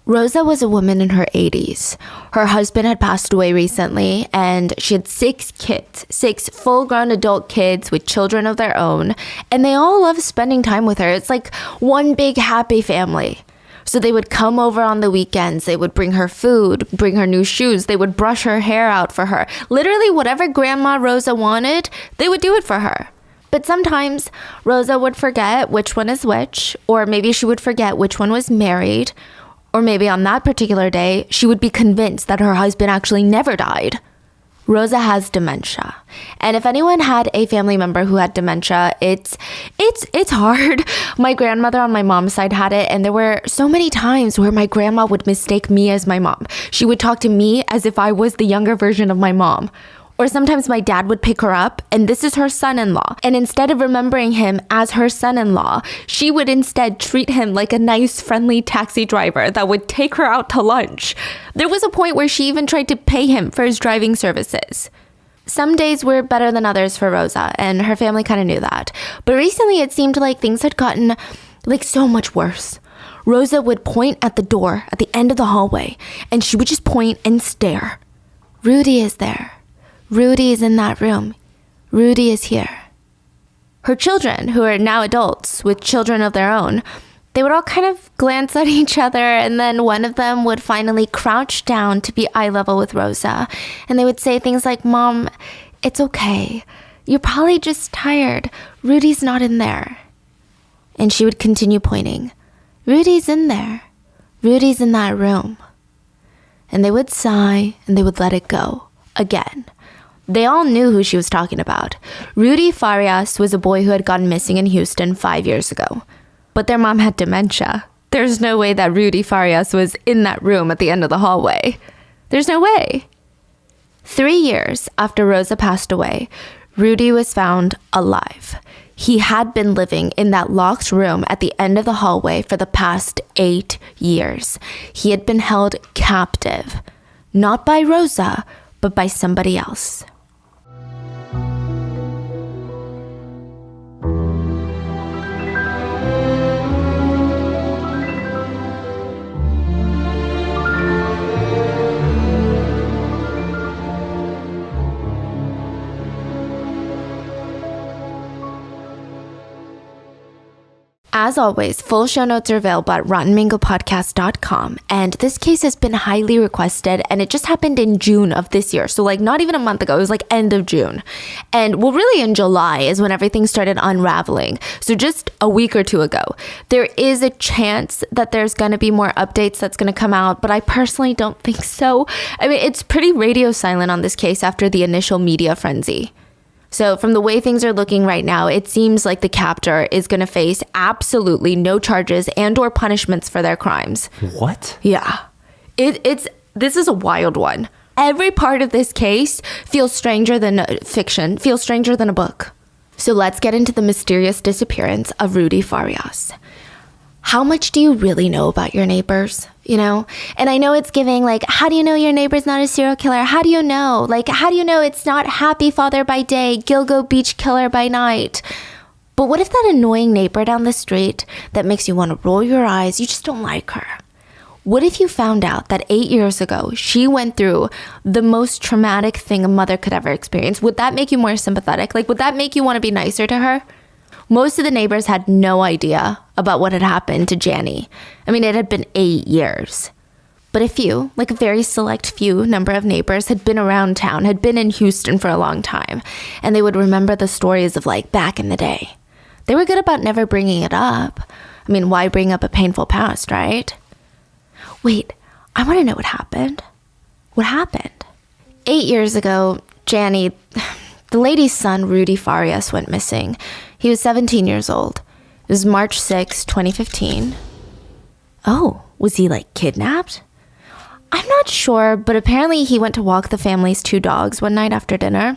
Rosa was a woman in her 80s. Her husband had passed away recently, and she had 6 kids, 6 full-grown adult kids with children of their own, and they all loved spending time with her. It's like one big happy family. So they would come over on the weekends, they would bring her food, bring her new shoes, they would brush her hair out for her. Literally whatever Grandma Rosa wanted, they would do it for her. But sometimes Rosa would forget which one is which, or maybe she would forget which one was married, or maybe on that particular day, she would be convinced that her husband actually never died. Rosa has dementia. And if anyone had a family member who had dementia, it's hard. My grandmother on my mom's side had it, and there were so many times where my grandma would mistake me as my mom. She would talk to me as if I was the younger version of my mom. Or sometimes my dad would pick her up, and this is her son-in-law. And instead of remembering him as her son-in-law, she would instead treat him like a nice, friendly taxi driver that would take her out to lunch. There was a point where she even tried to pay him for his driving services. Some days were better than others for Rosa, and her family kind of knew that. But recently it seemed like things had gotten so much worse. Rosa would point at the door at the end of the hallway, and she would just point and stare. Rudy is there. Rudy is in that room. Rudy is here. Her children, who are now adults with children of their own, they would all kind of glance at each other, and then one of them would finally crouch down to be eye level with Rosa. And they would say things like, "Mom, it's okay. You're probably just tired. Rudy's not in there." And she would continue pointing. "Rudy's in there. Rudy's in that room." And they would sigh, and they would let it go again. They all knew who she was talking about. Rudy Farias was a boy who had gone missing in Houston 5 years ago. But their mom had dementia. There's no way that Rudy Farias was in that room at the end of the hallway. There's no way. 3 years after Rosa passed away, Rudy was found alive. He had been living in that locked room at the end of the hallway for the past 8 years. He had been held captive, not by Rosa, but by somebody else. As always, full show notes are available at rottenmangopodcast.com, and this case has been highly requested, and it just happened in June of this year, so not even a month ago. It was end of June, and really in July is when everything started unraveling, so just a week or two ago. There is a chance that there's going to be more updates that's going to come out, but I personally don't think so. It's pretty radio silent on this case after the initial media frenzy. So from the way things are looking right now, it seems like the captor is going to face absolutely no charges and or punishments for their crimes. What? Yeah. This is a wild one. Every part of this case feels stranger than fiction, feels stranger than a book. So let's get into the mysterious disappearance of Rudy Farias. How much do you really know about your neighbors? And I know it's giving how do you know your neighbor's not a serial killer? How do you know? How do you know it's not happy father by day, Gilgo Beach killer by night? But what if that annoying neighbor down the street that makes you want to roll your eyes, you just don't like her? What if you found out that 8 years ago, she went through the most traumatic thing a mother could ever experience? Would that make you more sympathetic? Would that make you want to be nicer to her? Most of the neighbors had no idea about what had happened to Janie. It had been 8 years. But a few, a very select few number of neighbors had been around town, had been in Houston for a long time, and they would remember the stories of back in the day. They were good about never bringing it up. Why bring up a painful past, right? Wait, I want to know what happened. What happened? 8 years ago, Janie, the lady's son, Rudy Farias, went missing. He was 17 years old. It was March 6, 2015. Oh, was he kidnapped? I'm not sure, but apparently he went to walk the family's 2 dogs one night after dinner.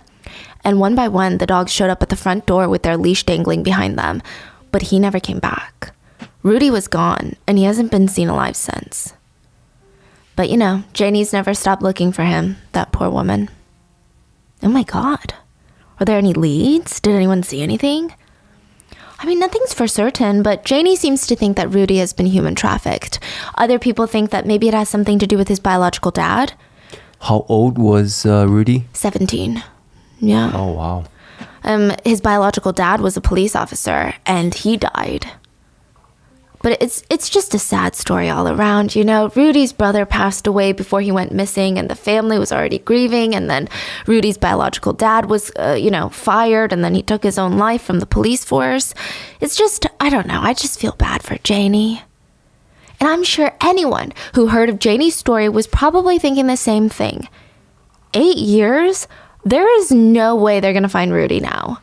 And one by one, the dogs showed up at the front door with their leash dangling behind them. But he never came back. Rudy was gone, and he hasn't been seen alive since. But Janie's never stopped looking for him, that poor woman. Oh my God. Are there any leads? Did anyone see anything? I mean, nothing's for certain, but Janie seems to think that Rudy has been human trafficked. Other people think that maybe it has something to do with his biological dad. How old was Rudy? 17. Yeah. Oh, wow. His biological dad was a police officer, and he died. But it's just a sad story all around, you know. Rudy's brother passed away before he went missing, and the family was already grieving. And then Rudy's biological dad was, fired, and then he took his own life from the police force. It's just, I don't know. I just feel bad for Janie. And I'm sure anyone who heard of Janie's story was probably thinking the same thing. 8 years? There is no way they're going to find Rudy now.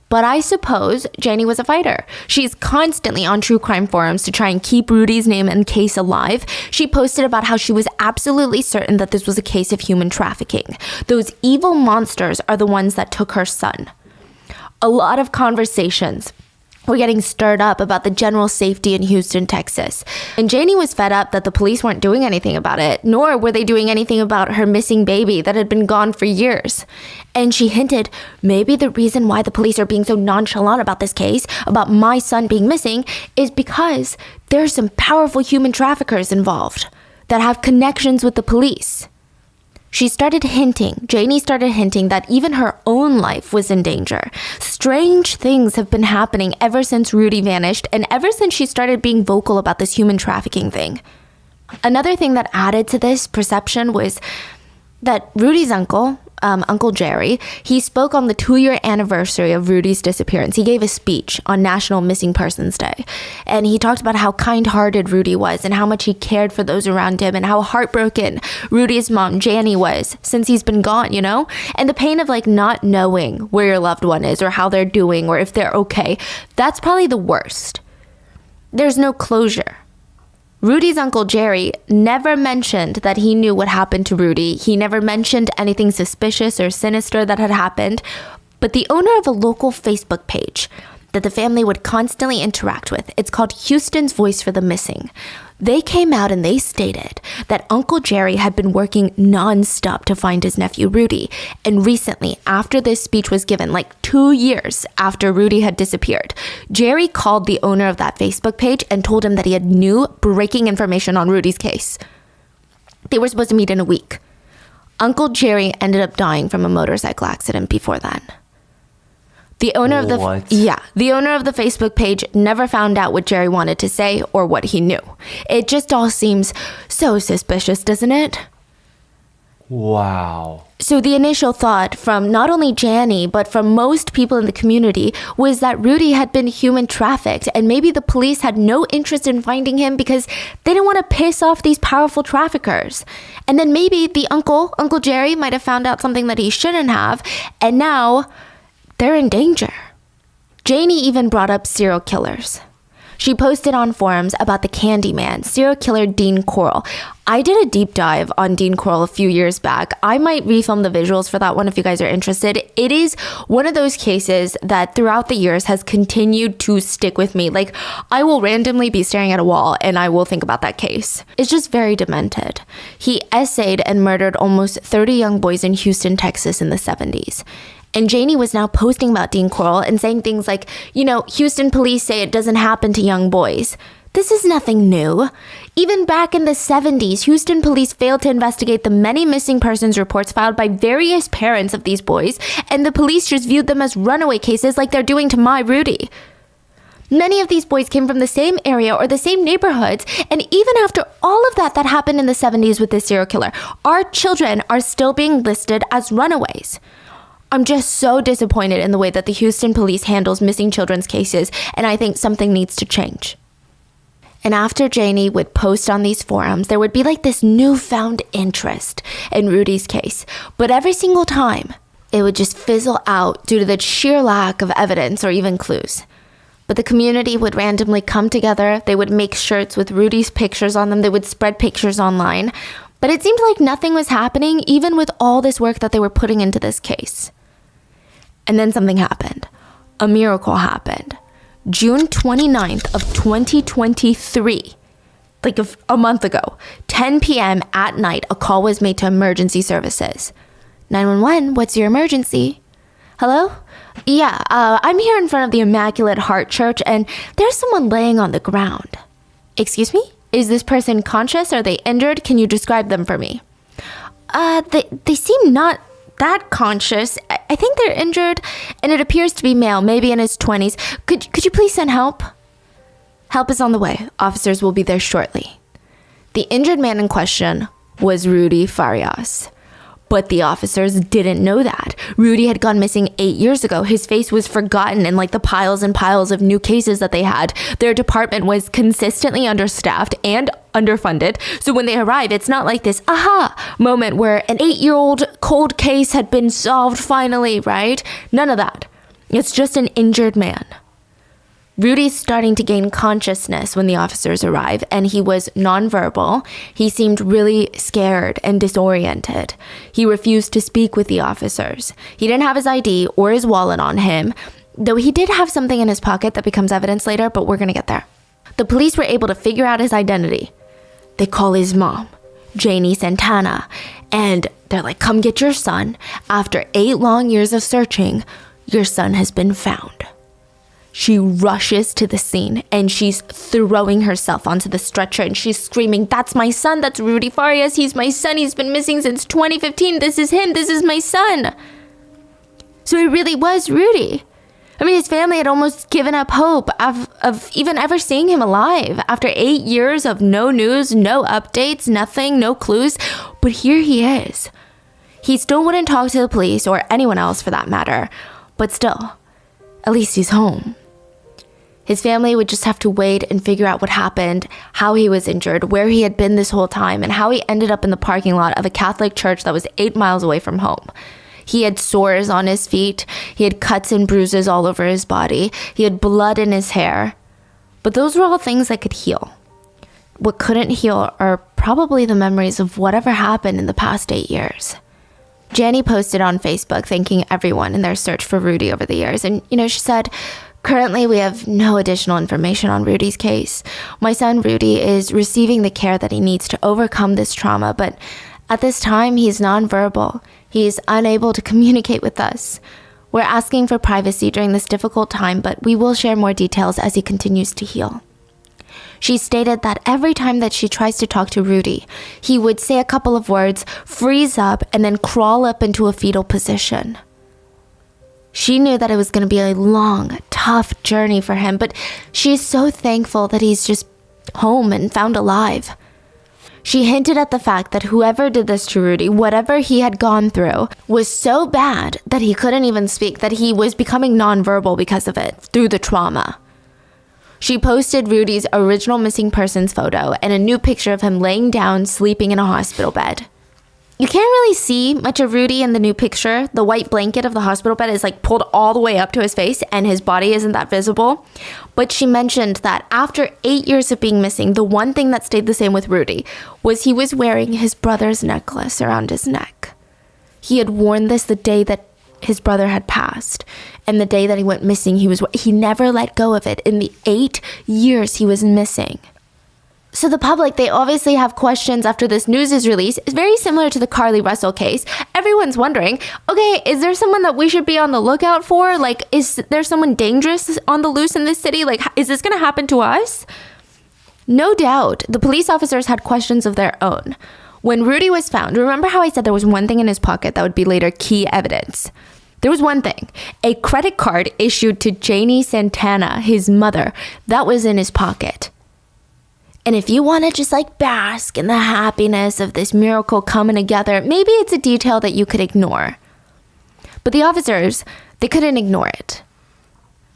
But I suppose Janie was a fighter. She's constantly on true crime forums to try and keep Rudy's name and case alive. She posted about how she was absolutely certain that this was a case of human trafficking. Those evil monsters are the ones that took her son. A lot of conversations were getting stirred up about the general safety in Houston, Texas. And Janie was fed up that the police weren't doing anything about it, nor were they doing anything about her missing baby that had been gone for years. And she hinted maybe the reason why the police are being so nonchalant about this case, about my son being missing, is because there's some powerful human traffickers involved that have connections with the police. Janie started hinting that even her own life was in danger. Strange things have been happening ever since Rudy vanished and ever since she started being vocal about this human trafficking thing. Another thing that added to this perception was that Rudy's uncle, Uncle Jerry, he spoke on the 2-year anniversary of Rudy's disappearance. He gave a speech on National Missing Persons Day. And he talked about how kind-hearted Rudy was and how much he cared for those around him and how heartbroken Rudy's mom, Janie, was since he's been gone, you know? And the pain of not knowing where your loved one is or how they're doing or if they're okay, that's probably the worst. There's no closure. Rudy's Uncle Jerry never mentioned that he knew what happened to Rudy. He never mentioned anything suspicious or sinister that had happened. But the owner of a local Facebook page that the family would constantly interact with, it's called Houston's Voice for the Missing. They came out and they stated that Uncle Jerry had been working nonstop to find his nephew Rudy. And recently, after this speech was given, 2 years after Rudy had disappeared, Jerry called the owner of that Facebook page and told him that he had new breaking information on Rudy's case. They were supposed to meet in a week. Uncle Jerry ended up dying from a motorcycle accident before then. The owner of the Facebook page never found out what Jerry wanted to say or what he knew. It just all seems so suspicious, doesn't it? Wow. So the initial thought from not only Janie, but from most people in the community was that Rudy had been human trafficked and maybe the police had no interest in finding him because they didn't want to piss off these powerful traffickers. And then maybe the Uncle Jerry might have found out something that he shouldn't have, and now they're in danger. Janie even brought up serial killers. She posted on forums about the Candyman, serial killer Dean Corll. I did a deep dive on Dean Corll a few years back. I might refilm the visuals for that one if you guys are interested. It is one of those cases that throughout the years has continued to stick with me. I will randomly be staring at a wall and I will think about that case. It's just very demented. He essayed and murdered almost 30 young boys in Houston, Texas in the 70s. And Janie was now posting about Dean Corll and saying things like, Houston police say it doesn't happen to young boys. This is nothing new. Even back in the 70s, Houston police failed to investigate the many missing persons reports filed by various parents of these boys, and the police just viewed them as runaway cases like they're doing to my Rudy. Many of these boys came from the same area or the same neighborhoods, and even after all of that happened in the 70s with this serial killer, our children are still being listed as runaways. I'm just so disappointed in the way that the Houston police handles missing children's cases, and I think something needs to change. And after Janie would post on these forums, there would be this newfound interest in Rudy's case. But every single time, it would just fizzle out due to the sheer lack of evidence or even clues. But the community would randomly come together. They would make shirts with Rudy's pictures on them. They would spread pictures online. But it seemed like nothing was happening, even with all this work that they were putting into this case. And then something happened. A miracle happened. June 29th of 2023, a month ago, 10 p.m. at night, a call was made to emergency services. 911, what's your emergency? Hello? Yeah, I'm here in front of the Immaculate Heart Church, and there's someone laying on the ground. Excuse me? Is this person conscious? Are they injured? Can you describe them for me? They seem not that conscious. I think they're injured, and it appears to be male, maybe in his 20s. Could you please send help? Help is on the way. Officers will be there shortly. The injured man in question was Rudy Farias. But the officers didn't know that. Rudy had gone missing 8 years ago. His face was forgotten in like the piles and piles of new cases that they had. Their department was consistently understaffed and underfunded. So when they arrive, it's not like this aha moment where an 8-year-old cold case had been solved finally, right? None of that. It's just an injured man. Rudy's starting to gain consciousness when the officers arrive, and he was nonverbal. He seemed really scared and disoriented. He refused to speak with the officers. He didn't have his ID or his wallet on him, though he did have something in his pocket that becomes evidence later, but we're gonna get there. The police were able to figure out his identity. They call his mom, Janie Santana, and they're like, come get your son. After 8 long years of searching, your son has been found. She rushes to the scene and she's throwing herself onto the stretcher and she's screaming, that's my son, that's Rudy Farias, he's my son, he's been missing since 2015, this is him, this is my son. So it really was Rudy. I mean, his family had almost given up hope of even ever seeing him alive after 8 years of no news, no updates, nothing, no clues. But here he is. He still wouldn't talk to the police or anyone else for that matter, but still, at least he's home. His family would just have to wait and figure out what happened, how he was injured, where he had been this whole time, and how he ended up in the parking lot of a Catholic church that was 8 miles away from home. He had sores on his feet. He had cuts and bruises all over his body. He had blood in his hair. But those were all things that could heal. What couldn't heal are probably the memories of whatever happened in the past 8 years. Janie posted on Facebook thanking everyone in their search for Rudy over the years. And, she said, currently, we have no additional information on Rudy's case. My son, Rudy, is receiving the care that he needs to overcome this trauma, but at this time, he's nonverbal. He is unable to communicate with us. We're asking for privacy during this difficult time, but we will share more details as he continues to heal. She stated that every time that she tries to talk to Rudy, he would say a couple of words, freeze up, and then crawl up into a fetal position. She knew that it was going to be a long, tough journey for him, but she's so thankful that he's just home and found alive. She hinted at the fact that whoever did this to Rudy, whatever he had gone through, was so bad that he couldn't even speak, that he was becoming nonverbal because of it, through the trauma. She posted Rudy's original missing persons photo and a new picture of him laying down, sleeping in a hospital bed. You can't really see much of Rudy in the new picture. The white blanket of the hospital bed is like pulled all the way up to his face and his body isn't that visible. But she mentioned that after 8 years of being missing, the one thing that stayed the same with Rudy was he was wearing his brother's necklace around his neck. He had worn this the day that his brother had passed, and the day that he went missing, he never let go of it in the 8 years he was missing. So the public, they obviously have questions after this news is released. It's very similar to the Carly Russell case. Everyone's wondering, okay, is there someone that we should be on the lookout for? Like, is there someone dangerous on the loose in this city? Like, is this going to happen to us? No doubt, the police officers had questions of their own. When Rudy was found, remember how I said there was one thing in his pocket that would be later key evidence? There was one thing, a credit card issued to Janie Santana, his mother, that was in his pocket. And if you want to just like bask in the happiness of this miracle coming together, maybe it's a detail that you could ignore. But the officers, they couldn't ignore it.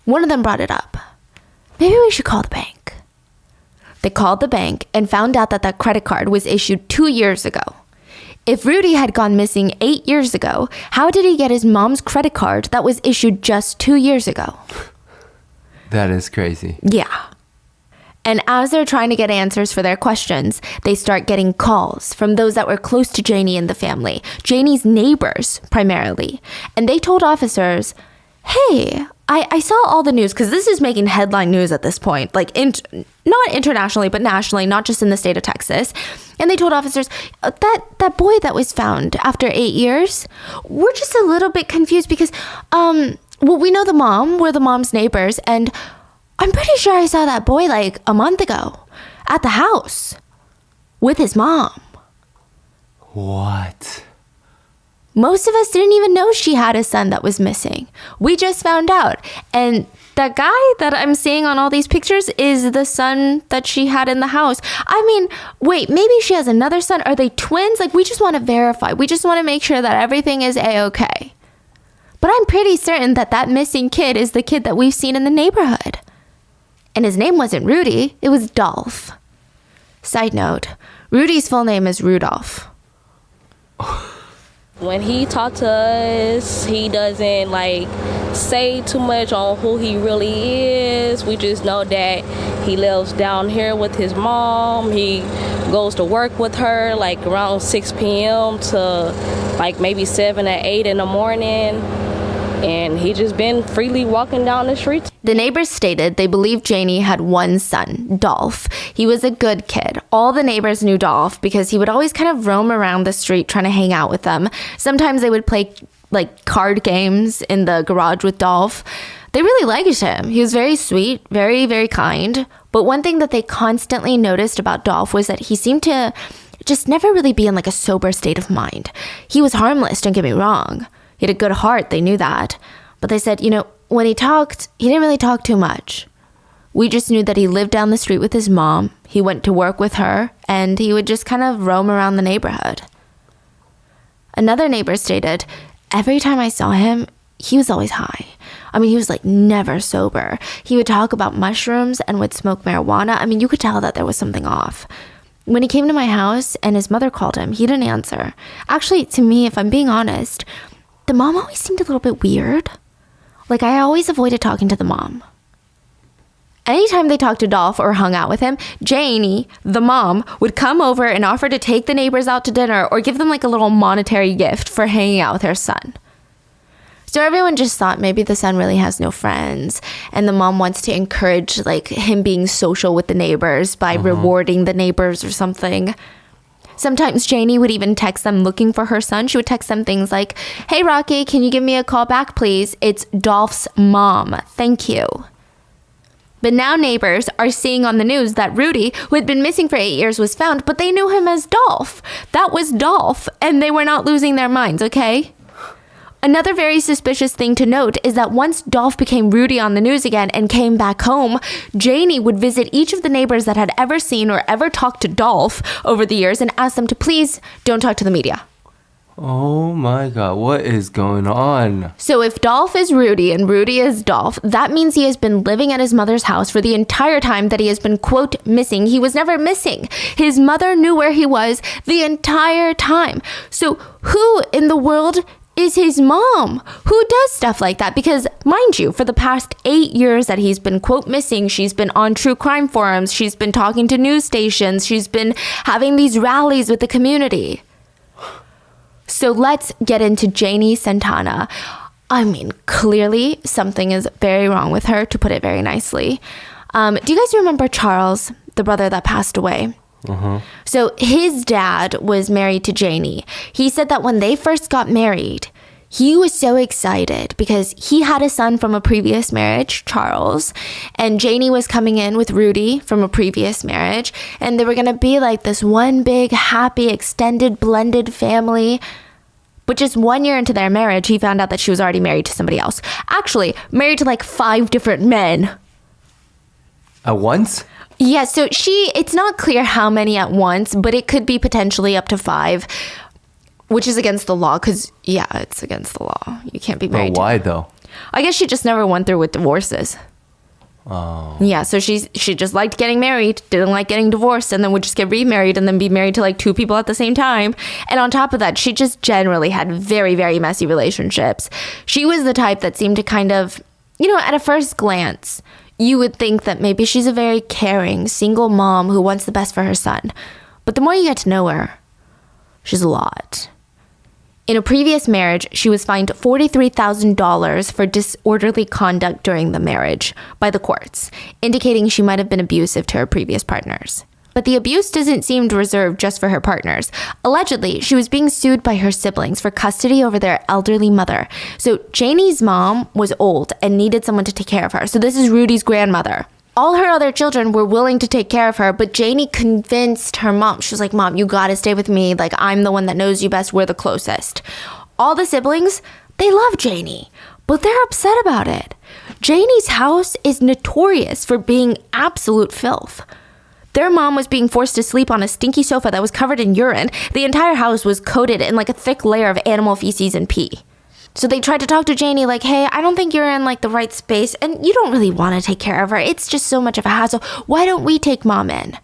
One of them brought it up. Maybe we should call the bank. They called the bank and found out that credit card was issued 2 years ago. If Rudy had gone missing 8 years ago, how did he get his mom's credit card that was issued just 2 years ago? That is crazy. Yeah. And as they're trying to get answers for their questions, they start getting calls from those that were close to Janie and the family, Janie's neighbors primarily. And they told officers, hey, I saw all the news because this is making headline news at this point, like not internationally, but nationally, not just in the state of Texas. And they told officers that boy that was found after 8 years, we're just a little bit confused because, we know the mom, we're the mom's neighbors, and I'm pretty sure I saw that boy like a month ago at the house with his mom. What? Most of us didn't even know she had a son that was missing. We just found out. And that guy that I'm seeing on all these pictures is the son that she had in the house. I mean, wait, maybe she has another son. Are they twins? Like, we just want to verify. We just want to make sure that everything is A-okay. But I'm pretty certain that that missing kid is the kid that we've seen in the neighborhood. And his name wasn't Rudy. It was Dolph. Side note, Rudy's full name is Rudolph. When he talks to us, he doesn't say too much on who he really is. We just know that he lives down here with his mom. He goes to work with her around 6 p.m. to maybe 7 or 8 in the morning. And he just been freely walking down the streets. The neighbors stated they believed Janie had one son, Dolph. He was a good kid. All the neighbors knew Dolph because he would always kind of roam around the street trying to hang out with them. Sometimes they would play card games in the garage with Dolph. They really liked him. He was very sweet, very, very kind. But one thing that they constantly noticed about Dolph was that he seemed to just never really be in a sober state of mind. He was harmless, don't get me wrong. He had a good heart, they knew that. But they said, when he talked, he didn't really talk too much. We just knew that he lived down the street with his mom. He went to work with her, and he would just kind of roam around the neighborhood. Another neighbor stated, every time I saw him, he was always high. I mean, he was never sober. He would talk about mushrooms and would smoke marijuana. I mean, you could tell that there was something off. When he came to my house and his mother called him, he didn't answer. Actually, to me, if I'm being honest, the mom always seemed a little bit weird. I always avoided talking to the mom. Anytime they talked to Dolph or hung out with him, Janie, the mom, would come over and offer to take the neighbors out to dinner or give them a little monetary gift for hanging out with her son. So everyone just thought maybe the son really has no friends and the mom wants to encourage him being social with the neighbors by rewarding the neighbors or something. Sometimes Janie would even text them looking for her son. She would text them things like, hey, Rocky, can you give me a call back, please? It's Dolph's mom. Thank you. But now neighbors are seeing on the news that Rudy, who had been missing for 8 years, was found, but they knew him as Dolph. That was Dolph, and they were not losing their minds, okay? Another very suspicious thing to note is that once Dolph became Rudy on the news again and came back home, Janie would visit each of the neighbors that had ever seen or ever talked to Dolph over the years and ask them to please don't talk to the media. Oh my God, what is going on? So if Dolph is Rudy and Rudy is Dolph, that means he has been living at his mother's house for the entire time that he has been, quote, missing. He was never missing. His mother knew where he was the entire time. So who in the world is his mom? Who does stuff like that? Because mind you, for the past 8 years that he's been, quote, missing, she's been on true crime forums, she's been talking to news stations, she's been having these rallies with the community. So let's get into Janie Santana. I mean, clearly something is very wrong with her, to put it very nicely. Do you guys remember Charles, the brother that passed away? So his dad was married to Janie. He said that when they first got married, he was so excited because he had a son from a previous marriage, Charles, and Janie was coming in with Rudy from a previous marriage, and they were going to be this one big, happy, extended, blended family. But just 1 year into their marriage, he found out that she was already married to somebody else. Actually, married to 5 different men. At once? Yeah, so it's not clear how many at once, but it could be potentially up to 5, which is against the law because, yeah, it's against the law. You can't be married. But why, though? I guess she just never went through with divorces. Oh. Yeah, so she just liked getting married, didn't like getting divorced, and then would just get remarried and then be married to 2 people at the same time. And on top of that, she just generally had very, very messy relationships. She was the type that seemed to kind of, at a first glance, you would think that maybe she's a very caring, single mom who wants the best for her son. But the more you get to know her, she's a lot. In a previous marriage, she was fined $43,000 for disorderly conduct during the marriage by the courts, indicating she might have been abusive to her previous partners. But the abuse doesn't seem reserved just for her partners. Allegedly, she was being sued by her siblings for custody over their elderly mother. So Janie's mom was old and needed someone to take care of her. So this is Rudy's grandmother. All her other children were willing to take care of her, but Janie convinced her mom. She was like, Mom, you gotta stay with me. Like, I'm the one that knows you best. We're the closest. All the siblings, they love Janie, but they're upset about it. Janie's house is notorious for being absolute filth. Their mom was being forced to sleep on a stinky sofa that was covered in urine. The entire house was coated in like a thick layer of animal feces and pee. So they tried to talk to Janie like, hey, I don't think you're in like the right space and you don't really want to take care of her. It's just so much of a hassle. Why don't we take mom in?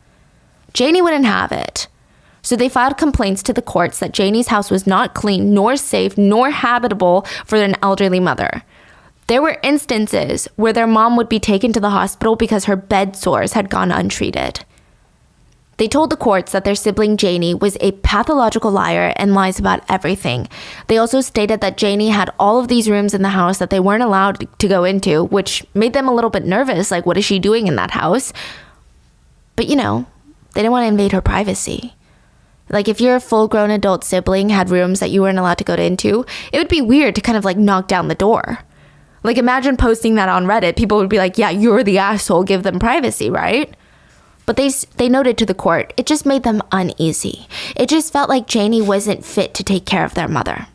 Janie wouldn't have it. So they filed complaints to the courts that Janie's house was not clean, nor safe, nor habitable for an elderly mother. There were instances where their mom would be taken to the hospital because her bed sores had gone untreated. They told the courts that their sibling Janie was a pathological liar and lies about everything. They also stated that Janie had all of these rooms in the house that they weren't allowed to go into, which made them a little bit nervous. Like, what is she doing in that house? But you know, they didn't want to invade her privacy. Like, if your full-grown adult sibling had rooms that you weren't allowed to go into, it would be weird to kind of like knock down the door. Like, imagine posting that on Reddit. People would be like, yeah, you're the asshole. Give them privacy, right? But they noted to the court, it just made them uneasy. It just felt like Janie wasn't fit to take care of their mother.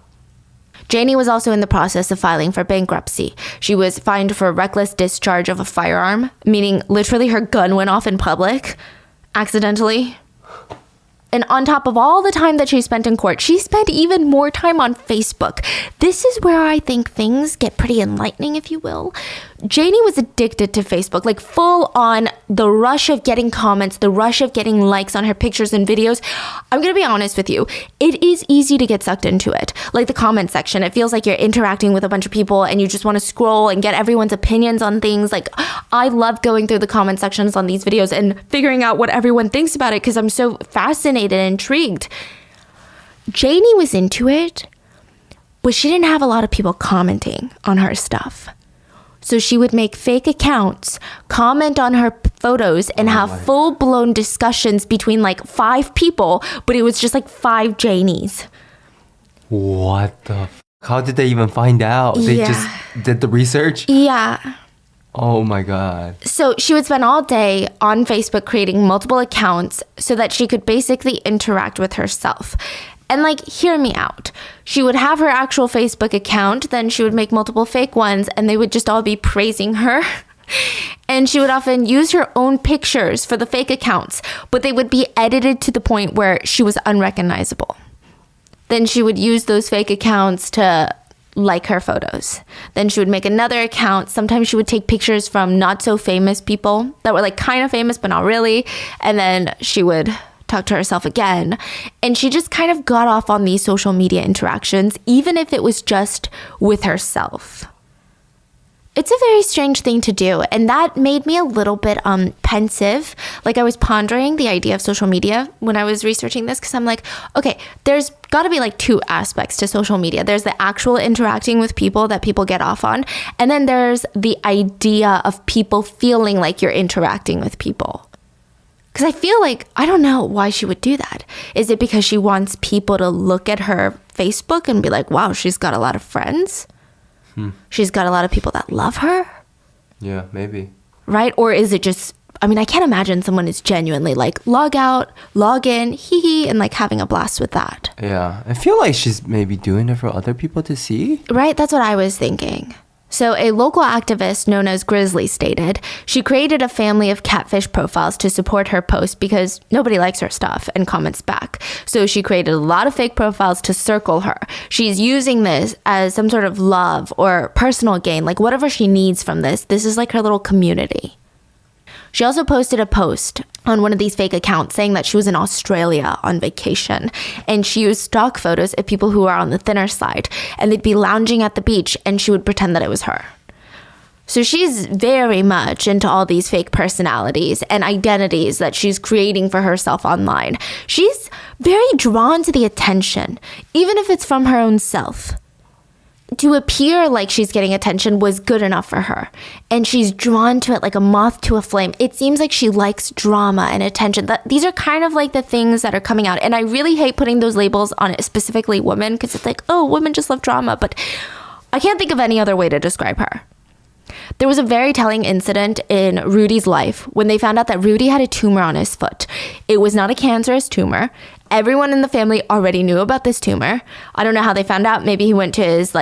Janie was also in the process of filing for bankruptcy. She was fined for reckless discharge of a firearm, meaning literally her gun went off in public, accidentally. And on top of all the time that she spent in court, she spent even more time on Facebook. This is where I think things get pretty enlightening, if you will. Janie was addicted to Facebook, like full on the rush of getting comments, the rush of getting likes on her pictures and videos. I'm going to be honest with you. It is easy to get sucked into it. Like the comment section, it feels like you're interacting with a bunch of people and you just want to scroll and get everyone's opinions on things. Like, I love going through the comment sections on these videos and figuring out what everyone thinks about it because I'm so fascinated and intrigued. Janie was into it, but she didn't have a lot of people commenting on her stuff. So she would make fake accounts, comment on her photos, and have full-blown discussions between like 5 people, but it was just like 5 Janies. What the How did they even find out? They just did the research? Yeah. Oh my God. So she would spend all day on Facebook creating multiple accounts so that she could basically interact with herself. And like, hear me out. She would have her actual Facebook account, then she would make multiple fake ones, and they would just all be praising her. And she would often use her own pictures for the fake accounts, but they would be edited to the point where she was unrecognizable. Then she would use those fake accounts to like her photos. Then she would make another account. Sometimes she would take pictures from not so famous people that were like kind of famous, but not really. And then she would talk to herself again. And she just kind of got off on these social media interactions, even if it was just with herself. It's a very strange thing to do. And that made me a little bit pensive. Like, I was pondering the idea of social media when I was researching this, because I'm like, okay, there's got to be like 2 aspects to social media. There's the actual interacting with people that people get off on. And then there's the idea of people feeling like you're interacting with people. Because I feel like, I don't know why she would do that. Is it because she wants people to look at her Facebook and be like, wow, she's got a lot of friends? She's got a lot of people that love her? Yeah, maybe. Right? Or is it just, I mean, I can't imagine someone is genuinely like log out, log in, hee, and like having a blast with that. Yeah, I feel like she's maybe doing it for other people to see. Right? That's what I was thinking. So a local activist known as Grizzly stated, she created a family of catfish profiles to support her post because nobody likes her stuff and comments back. So she created a lot of fake profiles to circle her. She's using this as some sort of love or personal gain, like whatever she needs from this. This is like her little community. She also posted a post on one of these fake accounts saying that she was in Australia on vacation, and she used stock photos of people who are on the thinner side, and they'd be lounging at the beach and she would pretend that it was her. So she's very much into all these fake personalities and identities that she's creating for herself online. She's very drawn to the attention, even if it's from her own self. To appear like she's getting attention was good enough for her. And she's drawn to it like a moth to a flame. It seems like she likes drama and attention. These are kind of like the things that are coming out. And I really hate putting those labels on specifically women, because it's like, oh, women just love drama. But I can't think of any other way to describe her. There was a very telling incident in Rudy's life when they found out that Rudy had a tumor on his foot. It was not a cancerous tumor. Everyone in the family already knew about this tumor. I don't know how they found out. Maybe he went to his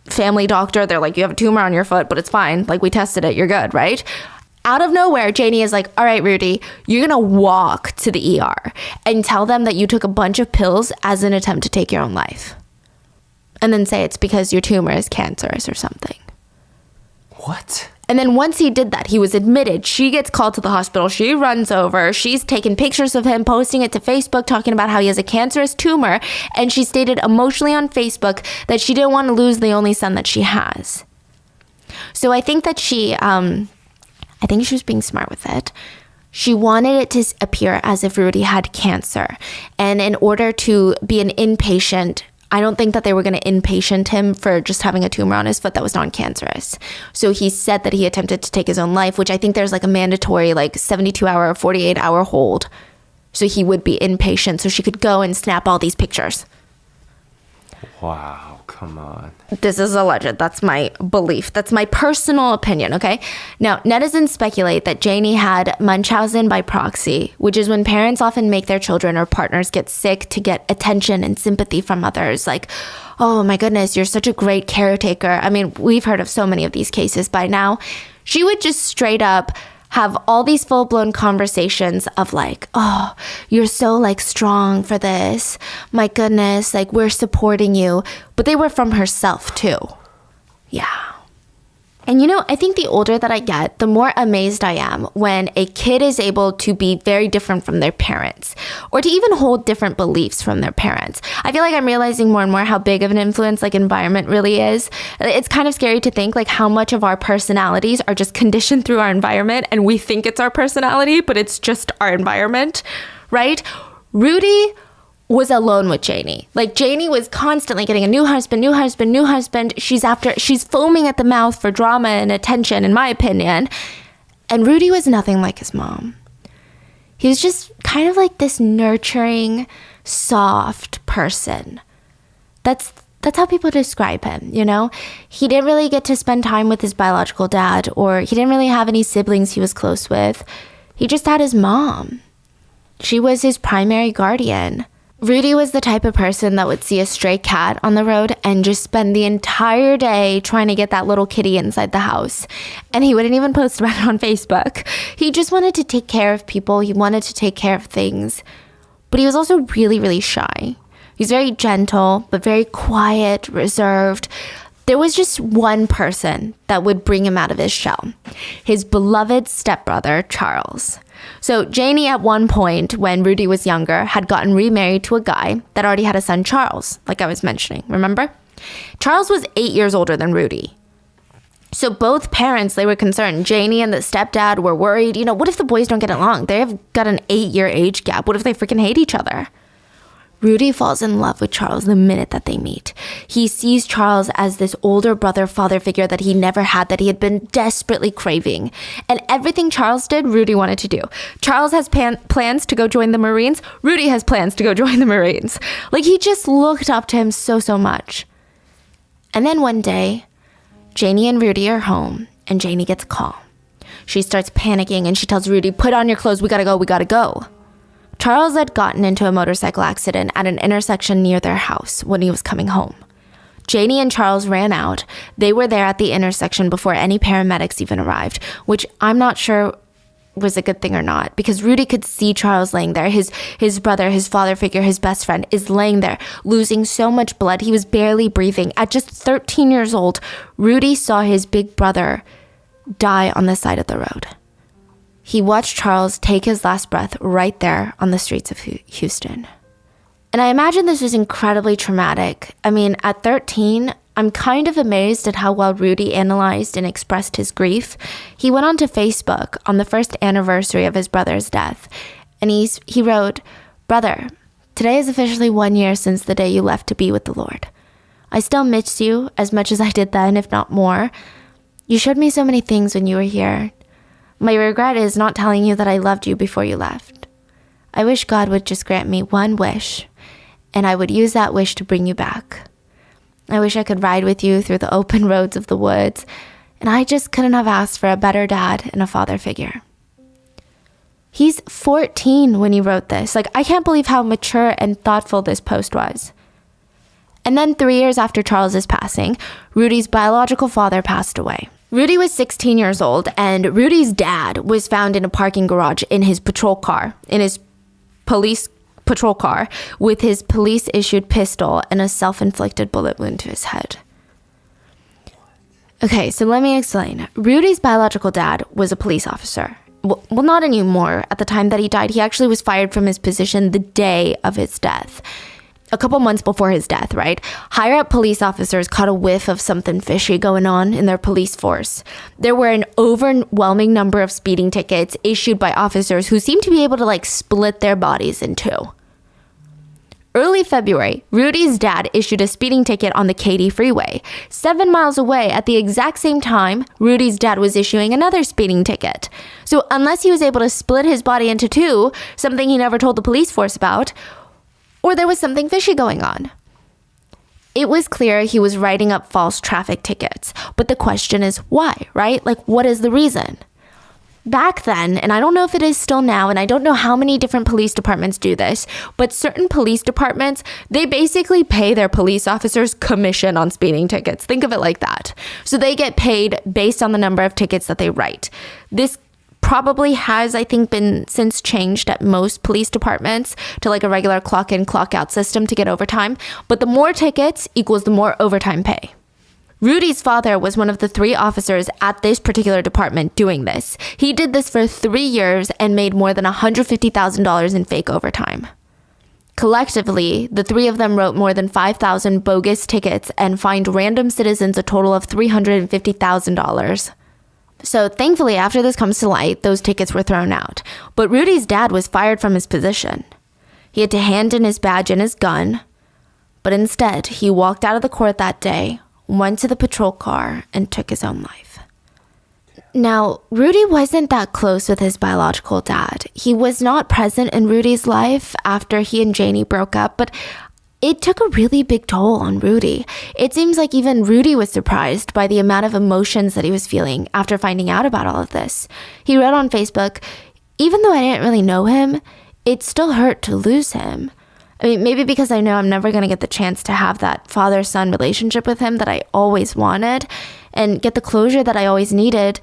family doctor. They're like, you have a tumor on your foot, but it's fine. We tested it. You're good, right? Out of nowhere, Janie is like, all right, Rudy, you're going to walk to the ER and tell them that you took a bunch of pills as an attempt to take your own life. And then say it's because your tumor is cancerous or something. What? And then once he did that, he was admitted. She gets called to the hospital. She runs over. She's taking pictures of him, posting it to Facebook, talking about how he has a cancerous tumor. And she stated emotionally on Facebook that she didn't want to lose the only son that she has. So I think that she was being smart with it. She wanted it to appear as if Rudy had cancer. And in order to be an inpatient, I don't think that they were going to inpatient him for just having a tumor on his foot that was non-cancerous. So he said that he attempted to take his own life, which I think there's a mandatory 72-hour or 48-hour hold. So he would be inpatient so she could go and snap all these pictures. Wow, come on. This is alleged. That's my belief. That's my personal opinion, okay? Now, netizens speculate that Janie had Munchausen by proxy, which is when parents often make their children or partners get sick to get attention and sympathy from others. Like, oh my goodness, you're such a great caretaker. I mean, we've heard of so many of these cases by now. She would just straight up have all these full-blown conversations of oh, you're so strong for this. My goodness, we're supporting you. But they were from herself too. Yeah. And I think the older that I get, the more amazed I am when a kid is able to be very different from their parents, or to even hold different beliefs from their parents. I feel like I'm realizing more and more how big of an influence environment really is. It's kind of scary to think how much of our personalities are just conditioned through our environment, and we think it's our personality, but it's just our environment, right? Rudy was alone with Janie. Janie was constantly getting a new husband. She's foaming at the mouth for drama and attention, in my opinion. And Rudy was nothing like his mom. He was just kind of this nurturing, soft person. That's how people describe him, He didn't really get to spend time with his biological dad, or he didn't really have any siblings he was close with. He just had his mom. She was his primary guardian. Rudy was the type of person that would see a stray cat on the road and just spend the entire day trying to get that little kitty inside the house. And he wouldn't even post about it on Facebook. He just wanted to take care of people. He wanted to take care of things. But he was also really, really shy. He's very gentle, but very quiet, reserved. There was just one person that would bring him out of his shell. His beloved stepbrother, Charles. So Janie, at one point when Rudy was younger, had gotten remarried to a guy that already had a son, Charles, like I was mentioning, remember? Charles was 8 years older than Rudy. So both parents, they were concerned. Janie and the stepdad were worried, what if the boys don't get along? They have got an 8-year age gap. What if they freaking hate each other? Rudy falls in love with Charles the minute that they meet. He sees Charles as this older brother-father figure that he never had, that he had been desperately craving. And everything Charles did, Rudy wanted to do. Charles has plans to go join the Marines. Rudy has plans to go join the Marines. He just looked up to him so, so much. And then one day, Janie and Rudy are home, and Janie gets a call. She starts panicking, and she tells Rudy, put on your clothes, we gotta go. Charles had gotten into a motorcycle accident at an intersection near their house when he was coming home. Janie and Charles ran out. They were there at the intersection before any paramedics even arrived, which I'm not sure was a good thing or not, because Rudy could see Charles laying there. His brother, his father figure, his best friend is laying there, losing so much blood. He was barely breathing. At just 13 years old, Rudy saw his big brother die on the side of the road. He watched Charles take his last breath right there on the streets of Houston. And I imagine this was incredibly traumatic. I mean, at 13, I'm kind of amazed at how well Rudy analyzed and expressed his grief. He went onto Facebook on the first anniversary of his brother's death, and he wrote, "Brother, today is officially 1 year since the day you left to be with the Lord. I still miss you as much as I did then, if not more. You showed me so many things when you were here. My regret is not telling you that I loved you before you left. I wish God would just grant me one wish, and I would use that wish to bring you back. I wish I could ride with you through the open roads of the woods, and I just couldn't have asked for a better dad and a father figure." He's 14 when he wrote this. Like, I can't believe how mature and thoughtful this post was. And then 3 years after Charles's passing, Rudy's biological father passed away. Rudy was 16 years old, and Rudy's dad was found in a parking garage in his police patrol car with his police-issued pistol and a self-inflicted bullet wound to his head. Okay, so let me explain. Rudy's biological dad was a police officer. Well, not anymore. At the time that he died, he actually was fired from his position the day of his death. A couple months before his death, right? Higher-up police officers caught a whiff of something fishy going on in their police force. There were an overwhelming number of speeding tickets issued by officers who seemed to be able to, split their bodies in two. Early February, Rudy's dad issued a speeding ticket on the Katy freeway. 7 miles away, at the exact same time, Rudy's dad was issuing another speeding ticket. So unless he was able to split his body into two, something he never told the police force about, or there was something fishy going on. It was clear he was writing up false traffic tickets, but the question is why, right? What is the reason? Back then, and I don't know if it is still now, and I don't know how many different police departments do this, but certain police departments, they basically pay their police officers commission on speeding tickets. Think of it like that. So they get paid based on the number of tickets that they write. This probably has, I think, been since changed at most police departments to a regular clock in, clock out system to get overtime. But the more tickets equals the more overtime pay. Rudy's father was one of the 3 officers at this particular department doing this. He did this for 3 years and made more than $150,000 in fake overtime. Collectively, the 3 of them wrote more than 5,000 bogus tickets and fined random citizens a total of $350,000. So thankfully, after this comes to light, those tickets were thrown out. But Rudy's dad was fired from his position. He had to hand in his badge and his gun, but instead, he walked out of the court that day, went to the patrol car, and took his own life. Now, Rudy wasn't that close with his biological dad. He was not present in Rudy's life after he and Janie broke up, but it took a really big toll on Rudy. It seems like even Rudy was surprised by the amount of emotions that he was feeling after finding out about all of this. He wrote on Facebook, "Even though I didn't really know him, it still hurt to lose him. I mean, maybe because I know I'm never going to get the chance to have that father-son relationship with him that I always wanted and get the closure that I always needed.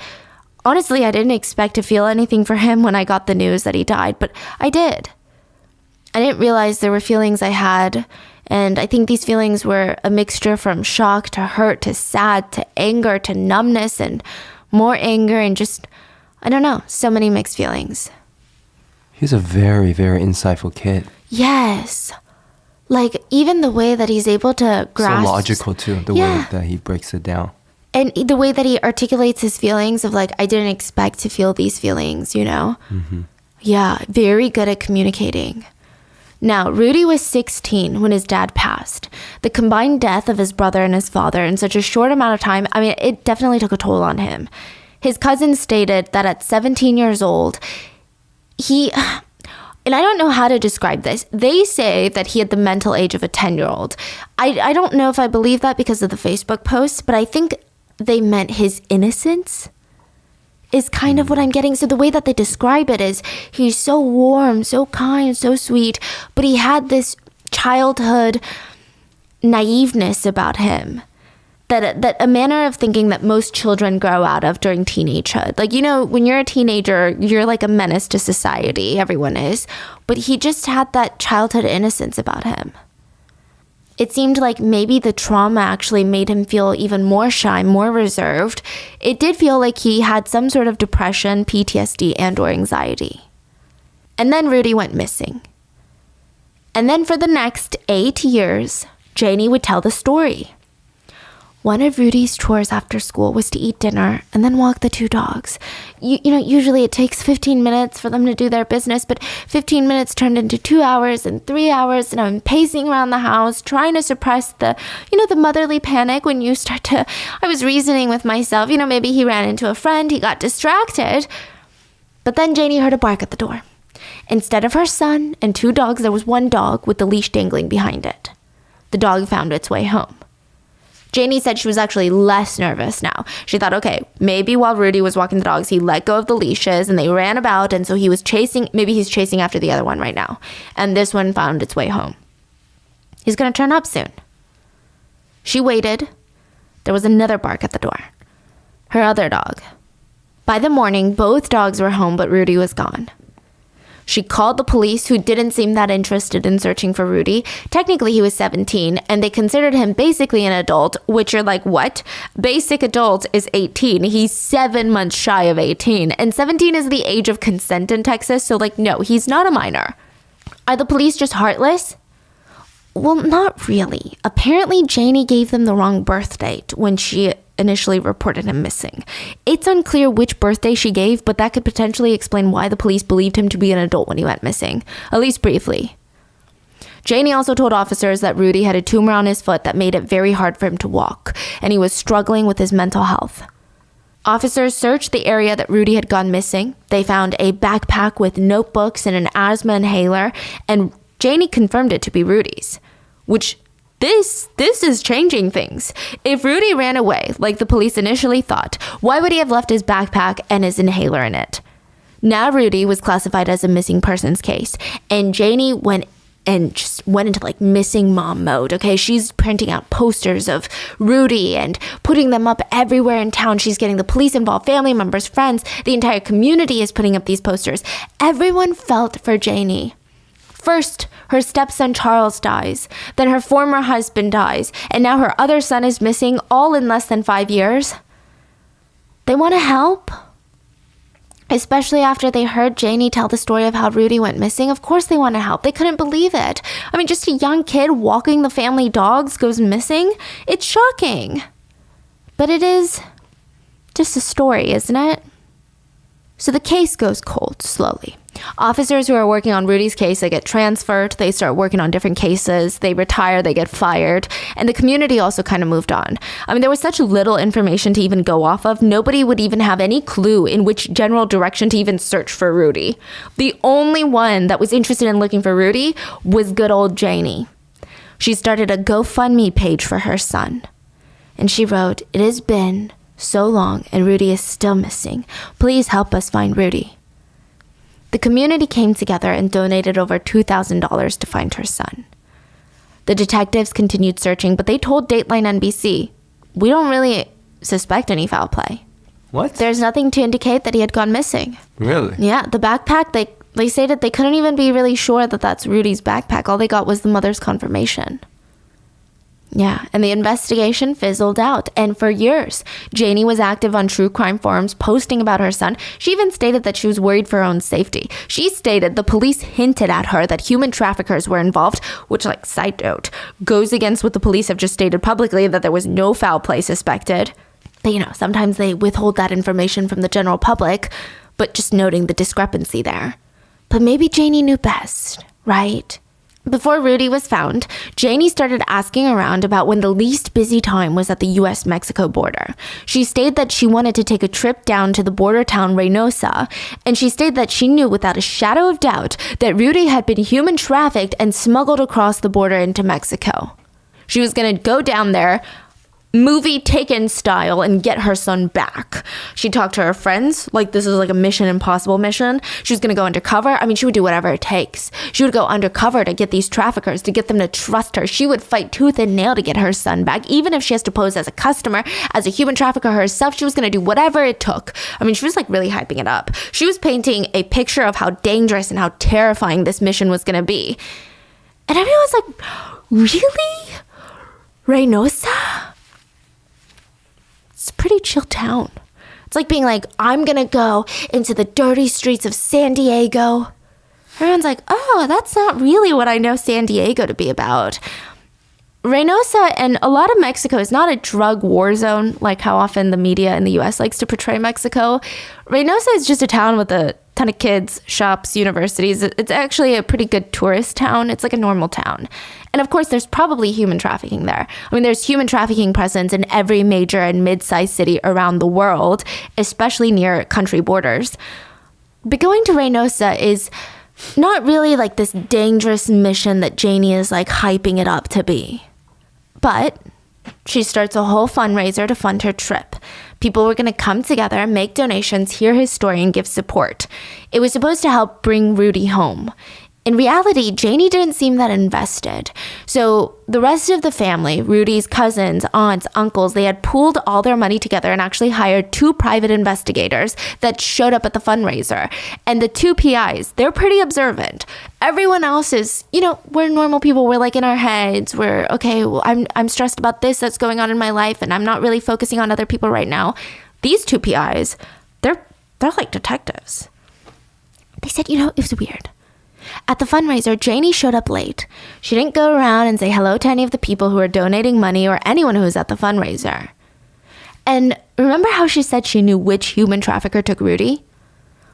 Honestly, I didn't expect to feel anything for him when I got the news that he died, but I did. I didn't realize there were feelings I had, and I think these feelings were a mixture from shock to hurt to sad to anger to numbness and more anger and just, I don't know, so many mixed feelings." He's a very, very insightful kid. Yes. Even the way that he's able to grasp. So logical too, the way that he breaks it down. And the way that he articulates his feelings of I didn't expect to feel these feelings, you know? Mm-hmm. Yeah, very good at communicating. Now, Rudy was 16 when his dad passed. The combined death of his brother and his father in such a short amount of time, I mean, it definitely took a toll on him. His cousin stated that at 17 years old, and I don't know how to describe this. They say that he had the mental age of a 10-year-old. I don't know if I believe that because of the Facebook posts, but I think they meant his innocence is kind of what I'm getting. So the way that they describe it is he's so warm, so kind, so sweet, but he had this childhood naiveness about him. That a manner of thinking that most children grow out of during teenagehood. When you're a teenager, you're like a menace to society. Everyone is. But he just had that childhood innocence about him. It seemed like maybe the trauma actually made him feel even more shy, more reserved. It did feel like he had some sort of depression, PTSD, and/or anxiety. And then Rudy went missing. And then for the next 8 years, Janie would tell the story. One of Rudy's chores after school was to eat dinner and then walk the 2 dogs. Usually it takes 15 minutes for them to do their business, but 15 minutes turned into 2 hours and 3 hours, and I'm pacing around the house trying to suppress the motherly panic when you start to... I was reasoning with myself, maybe he ran into a friend, he got distracted. But then Janie heard a bark at the door. Instead of her son and 2 dogs, there was 1 dog with the leash dangling behind it. The dog found its way home. Janie said she was actually less nervous now. She thought, okay, maybe while Rudy was walking the dogs, he let go of the leashes and they ran about, and so he's chasing after the other one right now. And this one found its way home. He's going to turn up soon. She waited. There was another bark at the door. Her other dog. By the morning, both dogs were home, but Rudy was gone. She called the police, who didn't seem that interested in searching for Rudy. Technically, he was 17, and they considered him basically an adult, which you're like, what? Basic adult is 18. He's 7 months shy of 18, and 17 is the age of consent in Texas, so no, he's not a minor. Are the police just heartless? Well, not really. Apparently, Janie gave them the wrong birth date when she initially reported him missing. It's unclear which birthday she gave, but that could potentially explain why the police believed him to be an adult when he went missing, at least briefly. Janie also told officers that Rudy had a tumor on his foot that made it very hard for him to walk, and he was struggling with his mental health. Officers searched the area that Rudy had gone missing. They found a backpack with notebooks and an asthma inhaler, and Janie confirmed it to be Rudy's, which This is changing things. If Rudy ran away, like the police initially thought, why would he have left his backpack and his inhaler in it? Now Rudy was classified as a missing persons case, and Janie went into missing mom mode, okay? She's printing out posters of Rudy and putting them up everywhere in town. She's getting the police involved, family members, friends. The entire community is putting up these posters. Everyone felt for Janie. First, her stepson Charles dies, then her former husband dies, and now her other son is missing, all in less than 5 years. They want to help, especially after they heard Janie tell the story of how Rudy went missing. Of course they want to help. They couldn't believe it. I mean, just a young kid walking the family dogs goes missing. It's shocking. But it is just a story, isn't it? So the case goes cold slowly. Officers who are working on Rudy's case, they get transferred, they start working on different cases, they retire, they get fired, and the community also kind of moved on. I mean, there was such little information to even go off of. Nobody would even have any clue in which general direction to even search for Rudy. The only one that was interested in looking for Rudy was good old Janie. She started a GoFundMe page for her son. And she wrote, "It has been so long and Rudy is still missing. Please help us find Rudy." The community came together and donated over $2,000 to find her son. The detectives continued searching, but they told Dateline NBC, "We don't really suspect any foul play." What? There's nothing to indicate that he had gone missing. Really? Yeah, the backpack, they stated they couldn't even be really sure that that's Rudy's backpack. All they got was the mother's confirmation. Yeah, and the investigation fizzled out. And for years, Janie was active on true crime forums, posting about her son. She even stated that she was worried for her own safety. She stated the police hinted at her that human traffickers were involved, which, side note, goes against what the police have just stated publicly, that there was no foul play suspected. But, sometimes they withhold that information from the general public, but just noting the discrepancy there. But maybe Janie knew best, right? Before Rudy was found, Janie started asking around about when the least busy time was at the U.S.-Mexico border. She stated that she wanted to take a trip down to the border town Reynosa, and she stated that she knew without a shadow of doubt that Rudy had been human trafficked and smuggled across the border into Mexico. She was going to go down there, movie Taken style, and get her son back. She talked to her friends like this is like a Mission Impossible mission. She was going to go undercover. I mean, she would do whatever it takes. She would go undercover to get these traffickers, to get them to trust her. She would fight tooth and nail to get her son back, even if she has to pose as a customer, as a human trafficker herself. She was going to do whatever it took. I mean, she was really hyping it up. She was painting a picture of how dangerous and how terrifying this mission was going to be. And everyone was like, really? Reynosa? It's a pretty chill town. It's like being like, I'm gonna go into the dirty streets of San Diego. Everyone's like, oh, that's not really what I know San Diego to be about. Reynosa and a lot of Mexico is not a drug war zone like how often the media in the US likes to portray Mexico. Reynosa is just a town with a ton of kids, shops, universities. It's actually a pretty good tourist town. It's like a normal town. And of course, there's probably human trafficking there. I mean, there's human trafficking presence in every major and mid-sized city around the world, especially near country borders. But going to Reynosa is not really like this dangerous mission that Janie is like hyping it up to be. But she starts a whole fundraiser to fund her trip. People were going to come together, make donations, hear his story, and give support. It was supposed to help bring Rudy home. In reality, Janie didn't seem that invested. So the rest of the family, Rudy's cousins, aunts, uncles, they had pooled all their money together and actually hired 2 private investigators that showed up at the fundraiser. And the 2 PIs, they're pretty observant. Everyone else is, we're normal people. We're like in our heads. We're, okay, well, I'm stressed about this that's going on in my life and I'm not really focusing on other people right now. These 2 PIs, they're like detectives. They said, it was weird. At the fundraiser, Janie showed up late. She didn't go around and say hello to any of the people who were donating money or anyone who was at the fundraiser. And remember how she said she knew which human trafficker took Rudy?